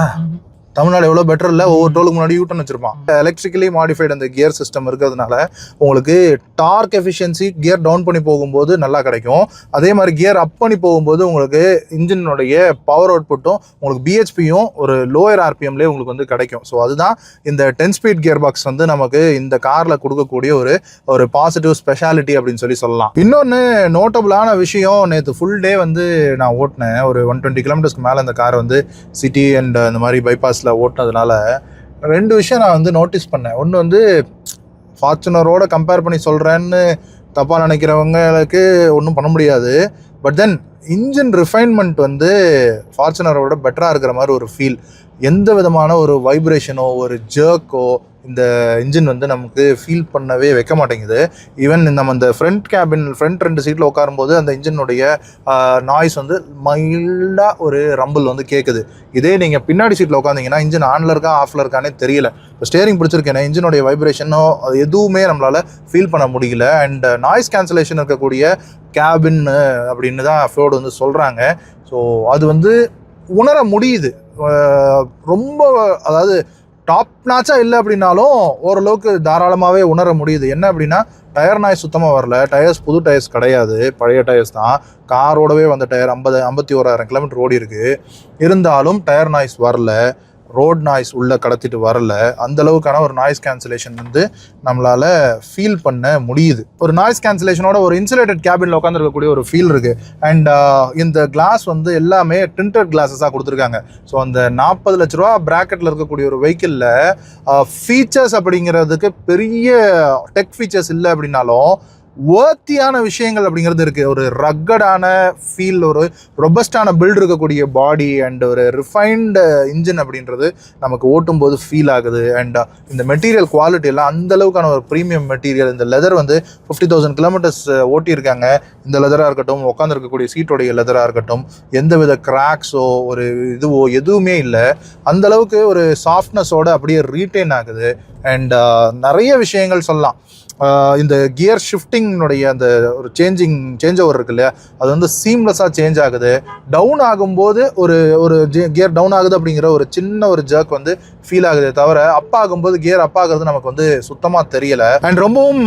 தமிழ்நாடு எவ்வளோ பெட்டர் இல்லை, ஒவ்வொரு டோலுக்கு முன்னாடி யூட்டன் வச்சிருப்பான். எலக்ட்ரிக்கலி மாடிஃபைடு அந்த கியர் சிஸ்டம் இருக்கிறதுனால உங்களுக்கு டார்க் எஃபிஷியன்சி கியர் டவுன் பண்ணி போகும்போது நல்லா கிடைக்கும். அதே மாதிரி கியர் அப் பண்ணி போகும்போது உங்களுக்கு இன்ஜினுடைய பவர் அவுட்புட்டும் உங்களுக்கு பிஹெச்பியும் ஒரு லோயர் ஆர்பிஎம்லேயே உங்களுக்கு வந்து கிடைக்கும். ஸோ அதுதான் இந்த 10 ஸ்பீட் கியர் பாக்ஸ் வந்து நமக்கு இந்த காரில் கொடுக்கக்கூடிய ஒரு பாசிட்டிவ் ஸ்பெஷாலிட்டி அப்படின்னு சொல்லலாம். இன்னொன்று நோட்டபுளான விஷயம், நேற்று ஃபுல் டே வந்து நான் ஓட்டினேன். ஒரு 120 கிலோமீட்டர்ஸ்க்கு மேலே இந்த காரை வந்து சிட்டி அண்ட் இந்த மாதிரி பைபாஸில் ஓட்டினதுனால 2 விஷயம் நான் வந்து நோட்டீஸ் பண்ணேன். ஒன்று வந்து ஃபார்ச்சுனரோட கம்பேர் பண்ணி சொல்கிறேன்னு தப்பாக நினைக்கிறவங்களுக்கு ஒன்றும் பண்ண முடியாது. பட் தென் இன்ஜின் ரிஃபைன்மெண்ட் வந்து ஃபார்ச்சுனரோட பெட்டராக இருக்கிற மாதிரி ஒரு ஃபீல். எந்த விதமான ஒரு வைப்ரேஷனோ ஒரு ஜர்க்கோ இந்த இன்ஜின் வந்து நமக்கு ஃபீல் பண்ணவே வைக்க மாட்டேங்குது. ஈவன் நம்ம இந்த ஃப்ரண்ட் 2 சீட்டில் உட்காரும்போது அந்த இன்ஜினுடைய நாய்ஸ் வந்து மைல்டாக ஒரு ரம்பிள் வந்து கேட்குது. இதே நீங்கள் பின்னாடி சீட்டில் உட்காந்திங்கன்னா இன்ஜின் ஆனில் இருக்கா ஆஃபில் இருக்கானே தெரியல. இப்போ ஸ்டேரிங் பிடிச்சிருக்கேன்னா இன்ஜினுடைய வைப்ரேஷனோ அது எதுவுமே நம்மளால் ஃபீல் பண்ண முடியல. அண்ட் நாய்ஸ் கேன்சலேஷன் இருக்கக்கூடிய கேபின் அப்படின்னு தான் ஃபோர்டு வந்து சொல்கிறாங்க. ஸோ அது வந்து உணர முடியுது. ரொம்ப அதாவது டாப் நாச்சாக இல்லை அப்படின்னாலும் ஓரளவுக்கு தாராளமாகவே உணர முடியுது. என்ன அப்படின்னா டயர் நாய்ஸ் சுத்தமாக வரல. டயர்ஸ் புது டயர்ஸ் கிடையாது, பழைய டயர்ஸ் தான். காரோடவே வந்த டயர் 51,000 கிலோமீட்டர் ஓடி இருக்குது. இருந்தாலும் டயர் நாய்ஸ் வரல, ரோட் நாய்ஸ் உள்ளே கடத்திட்டு வரல. அந்த அளவுக்கான ஒரு நாய்ஸ் கேன்சலேஷன் வந்து நம்மளால் ஃபீல் பண்ண முடியுது. ஒரு நாய்ஸ் கேன்சலேஷனோட ஒரு இன்சுலேட்டட் கேபினில் உட்காந்துருக்கக்கூடிய ஒரு ஃபீல் இருக்குது. அண்ட் இந்த கிளாஸ் வந்து எல்லாமே டிண்டட் கிளாஸஸாக கொடுத்துருக்காங்க. ஸோ அந்த 40 லட்ச ரூபா ப்ராக்கெட்டில் இருக்கக்கூடிய ஒரு வெஹிக்கிளில் ஃபீச்சர்ஸ் அப்படிங்கிறதுக்கு பெரிய டெக் ஃபீச்சர்ஸ் இல்லை அப்படின்னாலும் வர்த்தியான விஷயங்கள் அப்படிங்கிறது இருக்குது. ஒரு ரக்கடான ஃபீல், ஒரு ரொபஸ்டான பில்ட் இருக்கக்கூடிய பாடி அண்ட் ஒரு ரிஃபைன்டு இன்ஜின் அப்படின்றது நமக்கு ஓட்டும்போது ஃபீல் ஆகுது. அண்ட் இந்த மெட்டீரியல் குவாலிட்டி எல்லாம் அந்தளவுக்கான ஒரு ப்ரீமியம் மெட்டீரியல். இந்த லெதர் வந்து 50,000 கிலோமீட்டர்ஸ் ஓட்டியிருக்காங்க. இந்த லெதராக இருக்கட்டும், உட்காந்துருக்கக்கூடிய சீட்டோடைய லெதராக இருக்கட்டும், எந்தவித கிராக்ஸோ ஒரு இதுவோ எதுவுமே இல்லை. அந்தளவுக்கு ஒரு சாஃப்ட்னஸோடு அப்படியே ரீட்டைன் ஆகுது. அண்ட் நிறைய விஷயங்கள் சொல்லலாம். இந்த கியர் ஷிஃப்டிங்னுடைய அந்த ஒரு சேஞ்ச் ஓவர் இருக்கு இல்லையா, அது வந்து சீம்லெஸ்ஸாக சேஞ்ச் ஆகுது. டவுன் ஆகும்போது ஒரு கியர் டவுன் ஆகுது அப்படிங்கிற ஒரு சின்ன ஒரு ஜர்க் வந்து ஃபீல் ஆகுது. தவிர அப் ஆகும்போது கியர் அப் ஆகுறது நமக்கு வந்து சுத்தமாக தெரியலை. அண்ட் ரொம்பவும்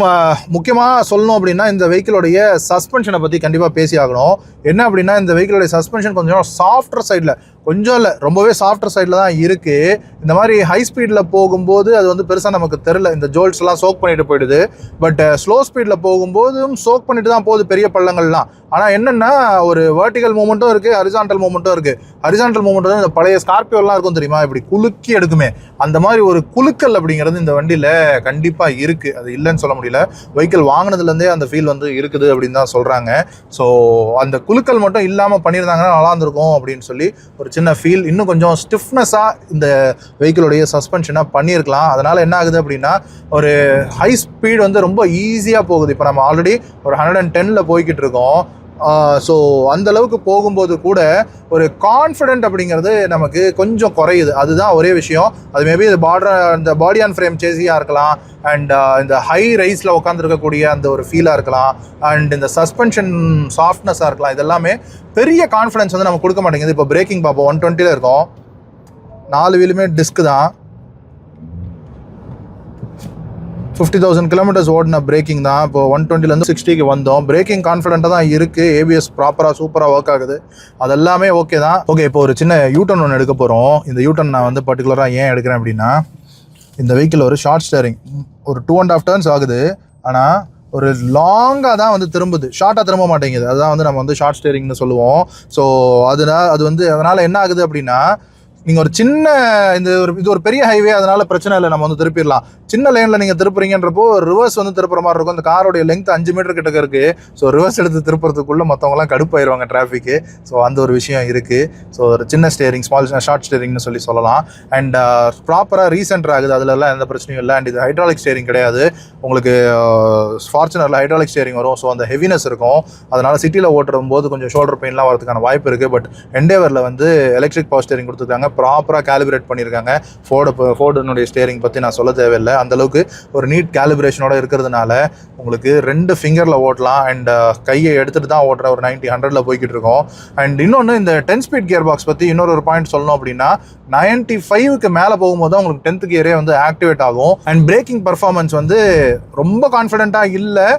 முக்கியமாக சொல்லணும் அப்படின்னா இந்த வெஹிக்கிளோடைய சஸ்பென்ஷனை பற்றி கண்டிப்பாக பேசி ஆகணும். என்ன அப்படின்னா இந்த வெஹிக்கிளோடைய சஸ்பென்ஷன் கொஞ்சம் சாஃப்டர் சைடில், கொஞ்சம் இல்லை ரொம்பவே சாஃப்டர் சைடில் தான் இருக்குது. இந்த மாதிரி ஹை ஸ்பீடில் போகும்போது அது வந்து பெருசாக நமக்கு தெரில, இந்த ஜோல்ட்ஸ் எல்லாம் சோக் பண்ணிட்டு போயிடுது. பட் ஸ்லோ ஸ்பீடில் போகும்போதும் சோக் பண்ணிட்டு தான் போகுது பெரிய பள்ளங்கள்லாம். ஆனால் என்னென்னா ஒரு வெர்டிகல் மூமெண்ட்டும் இருக்குது, ஹரிசான்டல் மூமெண்ட்டும் இருக்குது. ஹரிசான்டல் மூமெண்ட் வந்து இந்த பழைய ஸ்கார்பியோலாம் இருக்கும் தெரியுமா, இப்படி குலுக்கி எடுக்குமே, அந்த மாதிரி ஒரு குலுக்கல் அப்படிங்கிறது இந்த வண்டியில் கண்டிப்பாக இருக்குது. அது இல்லைன்னு சொல்ல முடியல. வெஹிக்கிள் வாங்கினதுலேருந்தே அந்த ஃபீல் வந்து இருக்குது அப்படின்னு தான் சொல்கிறாங்க. ஸோ அந்த குலுக்கல் மட்டும் இல்லாமல் பண்ணியிருந்தாங்கன்னா நல்லா இருந்திருக்கும் அப்படின்னு சொல்லி ஒரு சின்ன ஃபீல். இன்னும் கொஞ்சம் ஸ்டிஃப்னஸாக இந்த வெஹிக்கிளுடைய சஸ்பென்ஷனை பண்ணியிருக்கலாம். அதனால் என்ன ஆகுது அப்படின்னா ஒரு ஹை ஸ்பீட் வந்து ரொம்ப ஈஸியாக போகுது. இப்போ நம்ம ஆல்ரெடி ஒரு 110ல் போய்கிட்டு இருக்கோம். ஸோ அந்தளவுக்கு போகும்போது கூட ஒரு கான்ஃபிடென்ட் அப்படிங்கிறது நமக்கு கொஞ்சம் குறையுது. அதுதான் ஒரே விஷயம். அது மேபி இது இந்த பாடி ஆன் ஃப்ரேம் சேஸியாக இருக்கலாம். அண்ட் இந்த ஹை ரைஸில் உட்காந்துருக்கக்கூடிய அந்த ஒரு ஃபீலாக இருக்கலாம். அண்ட் இந்த சஸ்பென்ஷன் சாஃப்ட்னஸாக இருக்கலாம். இதெல்லாமே பெரிய கான்ஃபிடன்ஸ் வந்து நம்ம கொடுக்க மாட்டேங்குது. இப்போ பிரேக்கிங் பார்ப்போம். 120ல் இருக்கோம், 4 வீலுமே டிஸ்க் தான். 50,000 கிலோமீட்டர்ஸ் ஓடின பிரேக்கிங் தான். இப்போ 120லேருந்து 60க்கு வந்தோம். பிரேக்கிங் கான்ஃபிடென்ட்டாக தான் இருக்குது. ஏபிஎஸ் ப்ராப்பராக சூப்பராக ஒர்க் ஆகுது. அதெல்லாமே ஓகே தான். ஓகே, இப்போ ஒரு சின்ன யூட்டர்ன் ஒன்று எடுக்க போகிறோம். இந்த யூட்டர்ன் நான் வந்து பர்டிகுலராக ஏன் எடுக்கிறேன் அப்படின்னா இந்த வெஹிக்கிள் ஒரு ஷார்ட் ஸ்டேரிங், ஒரு 2.5 டர்ன்ஸ் ஆகுது. ஆனால் ஒரு லாங்காக தான் வந்து திரும்புது, ஷார்ட்டாக திரும்ப மாட்டேங்குது. அதுதான் வந்து நம்ம வந்து ஷார்ட் ஸ்டேரிங்னு சொல்லுவோம். ஸோ அது வந்து அதனால் என்ன ஆகுது அப்படின்னா நீங்கள் ஒரு சின்ன இது ஒரு பெரிய ஹைவே, அதனால் பிரச்சனை இல்லை, நம்ம வந்து திருப்பிடலாம். சின்ன லைனில் நீங்கள் திருப்புறீங்கன்றப்போ ரிவர்ஸ் வந்து திருப்புற மாதிரி இருக்கும். இந்த காரோடைய லெங்த் 5 மீட்டர் கிட்டக்க இருக்குது. ஸோ ரிவர்ஸ் எடுத்து திருப்புறதுக்குள்ளே மற்றவங்களாம் கடுப்பாயிருவாங்க டிராஃபிக்கு. ஸோ அந்த ஒரு விஷயம் இருக்குது. ஸோ ஒரு சின்ன ஸ்டேரிங், ஷார்ட் ஸ்டேரிங்னு சொல்லலாம். அண்ட் ப்ராப்பராக ரீசென்டர் ஆகுது, அதிலெல்லாம் எந்த பிரச்சனையும் இல்லை. அண்ட் இது ஹைட்ராலிக் ஸ்டேரிங் கிடையாது. உங்களுக்கு ஃபார்ச்சுனரில் ஹைட்ராலிக் ஸ்டேரிங் வரும். ஸோ அந்த ஹெவினஸ் இருக்கும். அதனால் சிட்டியில் ஓட்டும் போது கொஞ்சம் ஷோல்டர் பெயின்லாம் வரதுக்கான வாய்ப்பு இருக்குது. பட் எண்டேவரில் வந்து எலக்ட்ரிக் பவர் ஸ்டேரிங் கொடுத்துருக்காங்க, ப்ராப்பராக கேலிபிரேட் பண்ணியிருக்காங்க. ஃபோர்டுனுடைய ஸ்டேரிங் பற்றி நான் சொல்ல தேவையில்லை. அந்தளவுக்கு ஒரு நீட் கேலிபிரேஷனோட இருக்கிறதுனால உங்களுக்கு 2 ஃபிங்கரில் ஓட்டலாம். அண்ட் கையை எடுத்துகிட்டு தான் ஓட்டுற ஒரு 90-100ல் போய்கிட்டு இருக்கோம். அண்ட் இன்னொன்று இந்த 10 ஸ்பீட் கியர் பாக்ஸ் பற்றி இன்னொரு பாயிண்ட் சொல்லணும் அப்படின்னா 95க்கு மேலே போகும்போது தான் உங்களுக்கு 10th கியரே வந்து ஆக்டிவேட் ஆகும். அண்ட் பிரேக்கிங் பர்ஃபார்மன்ஸ் வந்து ரொம்ப கான்ஃபிடென்ட்டாக இல்லை,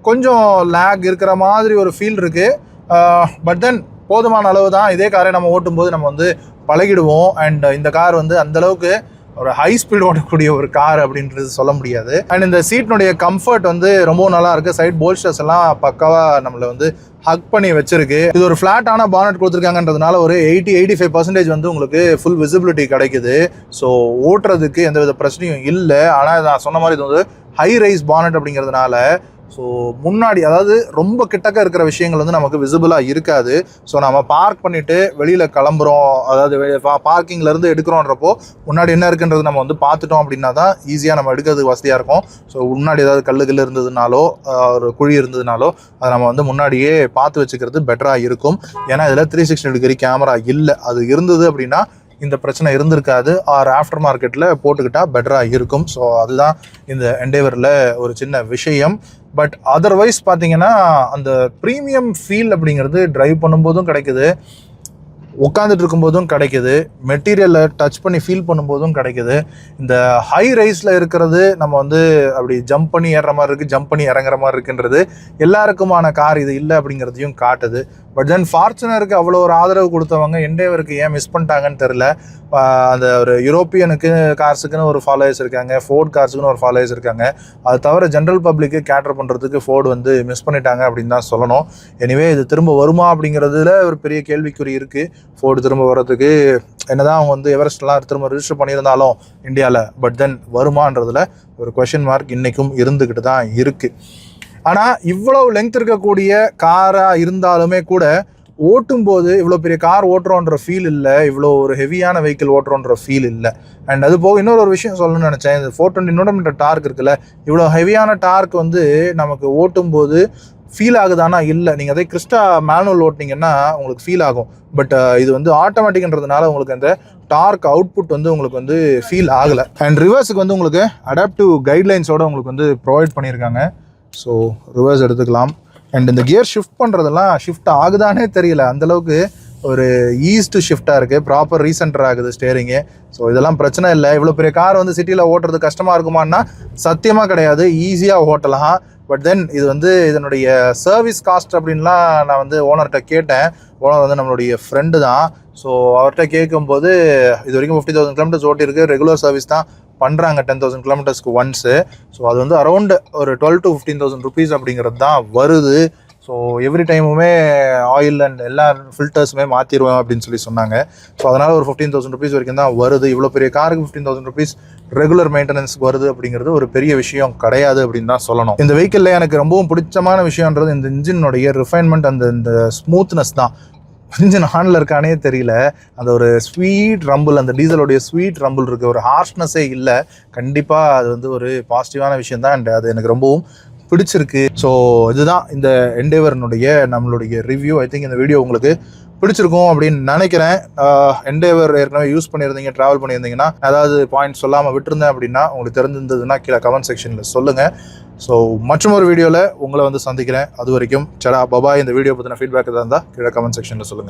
கொஞ்சம் லேக் இருக்கிற மாதிரி ஒரு ஃபீல் இருக்குது. பட் தென் போதுமான அளவு தான். இதே காரை நம்ம ஓட்டும்போது நம்ம வந்து பழகிடுவோம். அண்ட் இந்த கார் வந்து அந்தளவுக்கு ஒரு ஹை ஸ்பீட் ஓடக்கூடிய ஒரு கார் அப்படின்றது சொல்ல முடியாது. அண்ட் இந்த சீட்னுடைய கம்ஃபர்ட் வந்து ரொம்ப நல்லா இருக்குது. சைட் போல்ஸ்டர்ஸ் எல்லாம் பக்காவாக நம்மளை வந்து ஹக் பண்ணி வச்சிருக்கு. இது ஒரு ஃப்ளாட்டான பானட் கொடுத்துருக்காங்கன்றதுனால ஒரு 80-85% வந்து உங்களுக்கு ஃபுல் விசிபிலிட்டி கிடைக்குது. ஸோ ஓட்டுறதுக்கு எந்தவித பிரச்சனையும் இல்லை. ஆனால் நான் சொன்ன மாதிரி இது வந்து ஹை ரைஸ் பானட் அப்படிங்கிறதுனால ஸோ முன்னாடி அதாவது ரொம்ப கிட்டக்க இருக்கிற விஷயங்கள் வந்து நமக்கு விசிபிளாக இருக்காது. ஸோ நம்ம பார்க் பண்ணிவிட்டு வெளியில் கிளம்புறோம், அதாவது பார்க்கிங்லேருந்து எடுக்கிறோன்றப்போ முன்னாடி என்ன இருக்குன்றது நம்ம வந்து பார்த்துட்டோம் அப்படின்னா தான் ஈஸியாக நம்ம எடுக்கிறதுக்கு வசதியாக இருக்கும். ஸோ முன்னாடி ஏதாவது கல்லுகள் இருந்ததுனாலோ ஒரு குழி இருந்ததுனாலோ அதை நம்ம வந்து முன்னாடியே பார்த்து வச்சுக்கிறது பெட்டராக இருக்கும். ஏன்னா இதில் 360 டிகிரி கேமரா இல்லை. அது இருந்தது அப்படின்னா இந்த பிரச்சனை இருந்திருக்காது. ஆஃப்டர் மார்க்கெட்டில் போட்டுக்கிட்டால் பெட்டராக இருக்கும். ஸோ அதுதான் இந்த எண்டேவரில் ஒரு சின்ன விஷயம். பட் அதர்வைஸ் பார்த்தீங்கன்னா அந்த ப்ரீமியம் ஃபீல் அப்படிங்கிறது ட்ரைவ் பண்ணும்போதும் கிடைக்குது, உட்காந்துட்டு இருக்கும்போதும் கிடைக்குது, மெட்டீரியலை டச் பண்ணி ஃபீல் பண்ணும்போதும் கிடைக்குது. இந்த ஹை ரைஸில் இருக்கிறது நம்ம வந்து அப்படி ஜம்ப் பண்ணி ஏறுற மாதிரி இருக்குது, ஜம்ப் பண்ணி இறங்குற மாதிரி இருக்குன்றது எல்லாருக்குமான கார் இது இல்லை அப்படிங்கிறதையும் காட்டுது. பட் தென் ஃபார்ச்சுனருக்கு அவ்வளோ ஒரு ஆதரவு கொடுத்தவங்க எண்டேவருக்கு ஏன் மிஸ் பண்ணிட்டாங்கன்னு தெரில. அந்த ஒரு யூரோப்பியனுக்கு கார்ஸுக்குன்னு ஒரு ஃபாலோயர்ஸ் இருக்காங்க, ஃபோர்ட் கார்ஸுக்குன்னு ஒரு ஃபாலோயர்ஸ் இருக்காங்க. அது தவிர ஜென்ரல் பப்ளிக்கு கேட்டர் பண்ணுறதுக்கு ஃபோர்டு வந்து மிஸ் பண்ணிட்டாங்க அப்படின்னு தான் சொல்லணும். எனிவே இது திரும்ப வருமா அப்படிங்கிறதுல ஒரு பெரிய கேள்விக்குறி இருக்குது. ஃபோர்டு திரும்ப வர்றதுக்கு என்னதான் அவங்க வந்து எவரெஸ்ட்லாம் திரும்ப ரிஜிஸ்டர் பண்ணியிருந்தாலும் இந்தியாவில், பட் தென் வருமானதில் ஒரு கொஷின் மார்க் இன்றைக்கும் இருந்துக்கிட்டு தான் இருக்குது. ஆனால் இவ்வளவு லெங்க் இருக்கக்கூடிய காராக இருந்தாலுமே கூட ஓட்டும்போது இவ்வளோ பெரிய கார் ஓட்டுறோன்ற ஃபீல் இல்லை, இவ்வளோ ஒரு ஹெவியான வெஹிக்கிள் ஓட்டுறோன்ற ஃபீல் இல்லை. அண்ட் அது போக இன்னொரு விஷயம் சொல்லணும்னு நினச்சேன். இந்த 420 நியூட்டன் டார்க் இருக்குல்ல, இவ்வளோ ஹெவியான டார்க் வந்து நமக்கு ஓட்டும்போது ஃபீல் ஆகுதானா? இல்லை. நீங்கள் அதே கிறிஸ்டா மேனுவல் ஓட்டினீங்கன்னா உங்களுக்கு ஃபீல் ஆகும். பட் இது வந்து ஆட்டோமேட்டிக்ன்றதுனால உங்களுக்கு அந்த டார்க் அவுட்புட் வந்து உங்களுக்கு வந்து ஃபீல் ஆகலை. அண்ட் ரிவர்ஸுக்கு வந்து உங்களுக்கு அடாப்டிவ் கைட்லைன்ஸோடு உங்களுக்கு வந்து ப்ரொவைட் பண்ணியிருக்காங்க. ஸோ ரிவர்ஸ் எடுத்துக்கலாம். அண்ட் இந்த கியர் ஷிஃப்ட் பண்ணுறதெல்லாம் ஷிஃப்ட் ஆகுதானே தெரியல, அந்தளவுக்கு ஒரு ஈஸ்ட் ஷிஃப்டாக இருக்குது, ப்ராப்பர் ரீசென்டர் ஆகுது ஸ்டேரிங்கு. ஸோ இதெல்லாம் பிரச்சனை இல்லை. இவ்வளோ பெரிய கார் வந்து சிட்டியில் ஓட்டுறது கஷ்டமாக இருக்குமான்னா சத்தியமாக கிடையாது, ஈஸியாக ஓட்டலாம். பட் தென் இது வந்து இதனுடைய சர்வீஸ் காஸ்ட் அப்படின்லாம் நான் வந்து ஓனர்கிட்ட கேட்டேன். ஓனர் வந்து நம்மளுடைய ஃப்ரெண்டு தான். ஸோ அவர்கிட்ட கேட்கும்போது இது வரைக்கும் 50,000 கிலோமீட்டர்ஸ் ஓட்டியிருக்கு, ரெகுலர் சர்வீஸ் தான் பண்ணுறாங்க 10,000 கிலோமீட்டர்ஸ்க்கு ஒன்ஸு. ஸோ அது வந்து அரௌண்ட் ஒரு 12,000 to 15,000 ருபீஸ் அப்படிங்கிறது தான் வருது. ஸோ எவ்ரி டைமுமே ஆயில் அண்ட் எல்லா ஃபில்டர்ஸுமே மாற்றிடுவேன் அப்படின்னு சொல்லி சொன்னாங்க. ஸோ அதனால் ஒரு 15,000 ருபீஸ் வரைக்கும் தான் வருது. இவ்வளோ பெரிய காருக்கு 15,000 ருபீஸ் ரெகுலர் மெயின்டெனன்ஸ் வருது அப்படிங்கிறது ஒரு பெரிய விஷயம் கிடையாது அப்படின்னு தான் சொல்லணும். இந்த வெஹிக்கிளில் எனக்கு ரொம்பவும் பிடிச்சமான விஷயன்றது இந்த இன்ஜினுடைய ரிஃபைன்மெண்ட், இந்த ஸ்மூத்னஸ் தான். இன்ஜின் ஹார்னில் இருக்கானே தெரியல, அந்த ஒரு ஸ்வீட் ரம்பிள், அந்த டீசலோடைய ஸ்வீட் ரம்பிள் இருக்குது, ஒரு ஹார்ஷ்னஸே இல்லை. கண்டிப்பாக அது வந்து ஒரு பாசிட்டிவான விஷயம் தான். அண்ட் அது எனக்கு ரொம்பவும் பிடிச்சிருக்கு. ஸோ இதுதான் இந்த எண்டேவர்னுடைய நம்மளுடைய ரிவ்யூ. ஐ திங்க் இந்த வீடியோ உங்களுக்கு பிடிச்சிருக்கும் அப்படின்னு நினைக்கிறேன். எண்டேவர் ஏற்கனவே யூஸ் பண்ணியிருந்தீங்க, ட்ராவல் பண்ணியிருந்தீங்கன்னா ஏதாவது பாயிண்ட் சொல்லாமல் விட்டுருந்தேன் அப்படின்னா உங்களுக்கு தெரிஞ்சிருந்ததுன்னா கீழே கமெண்ட் செக்ஷனில் சொல்லுங்கள். ஸோ மற்றொரு வீடியோவில் உங்களை வந்து சந்திக்கிறேன். அது வரைக்கும் சடா பபாய். இந்த வீடியோ பற்றின ஃபீட்பேக் எதாவது இருந்தால் கீழே கமெண்ட் செக்ஷனில் சொல்லுங்கள்.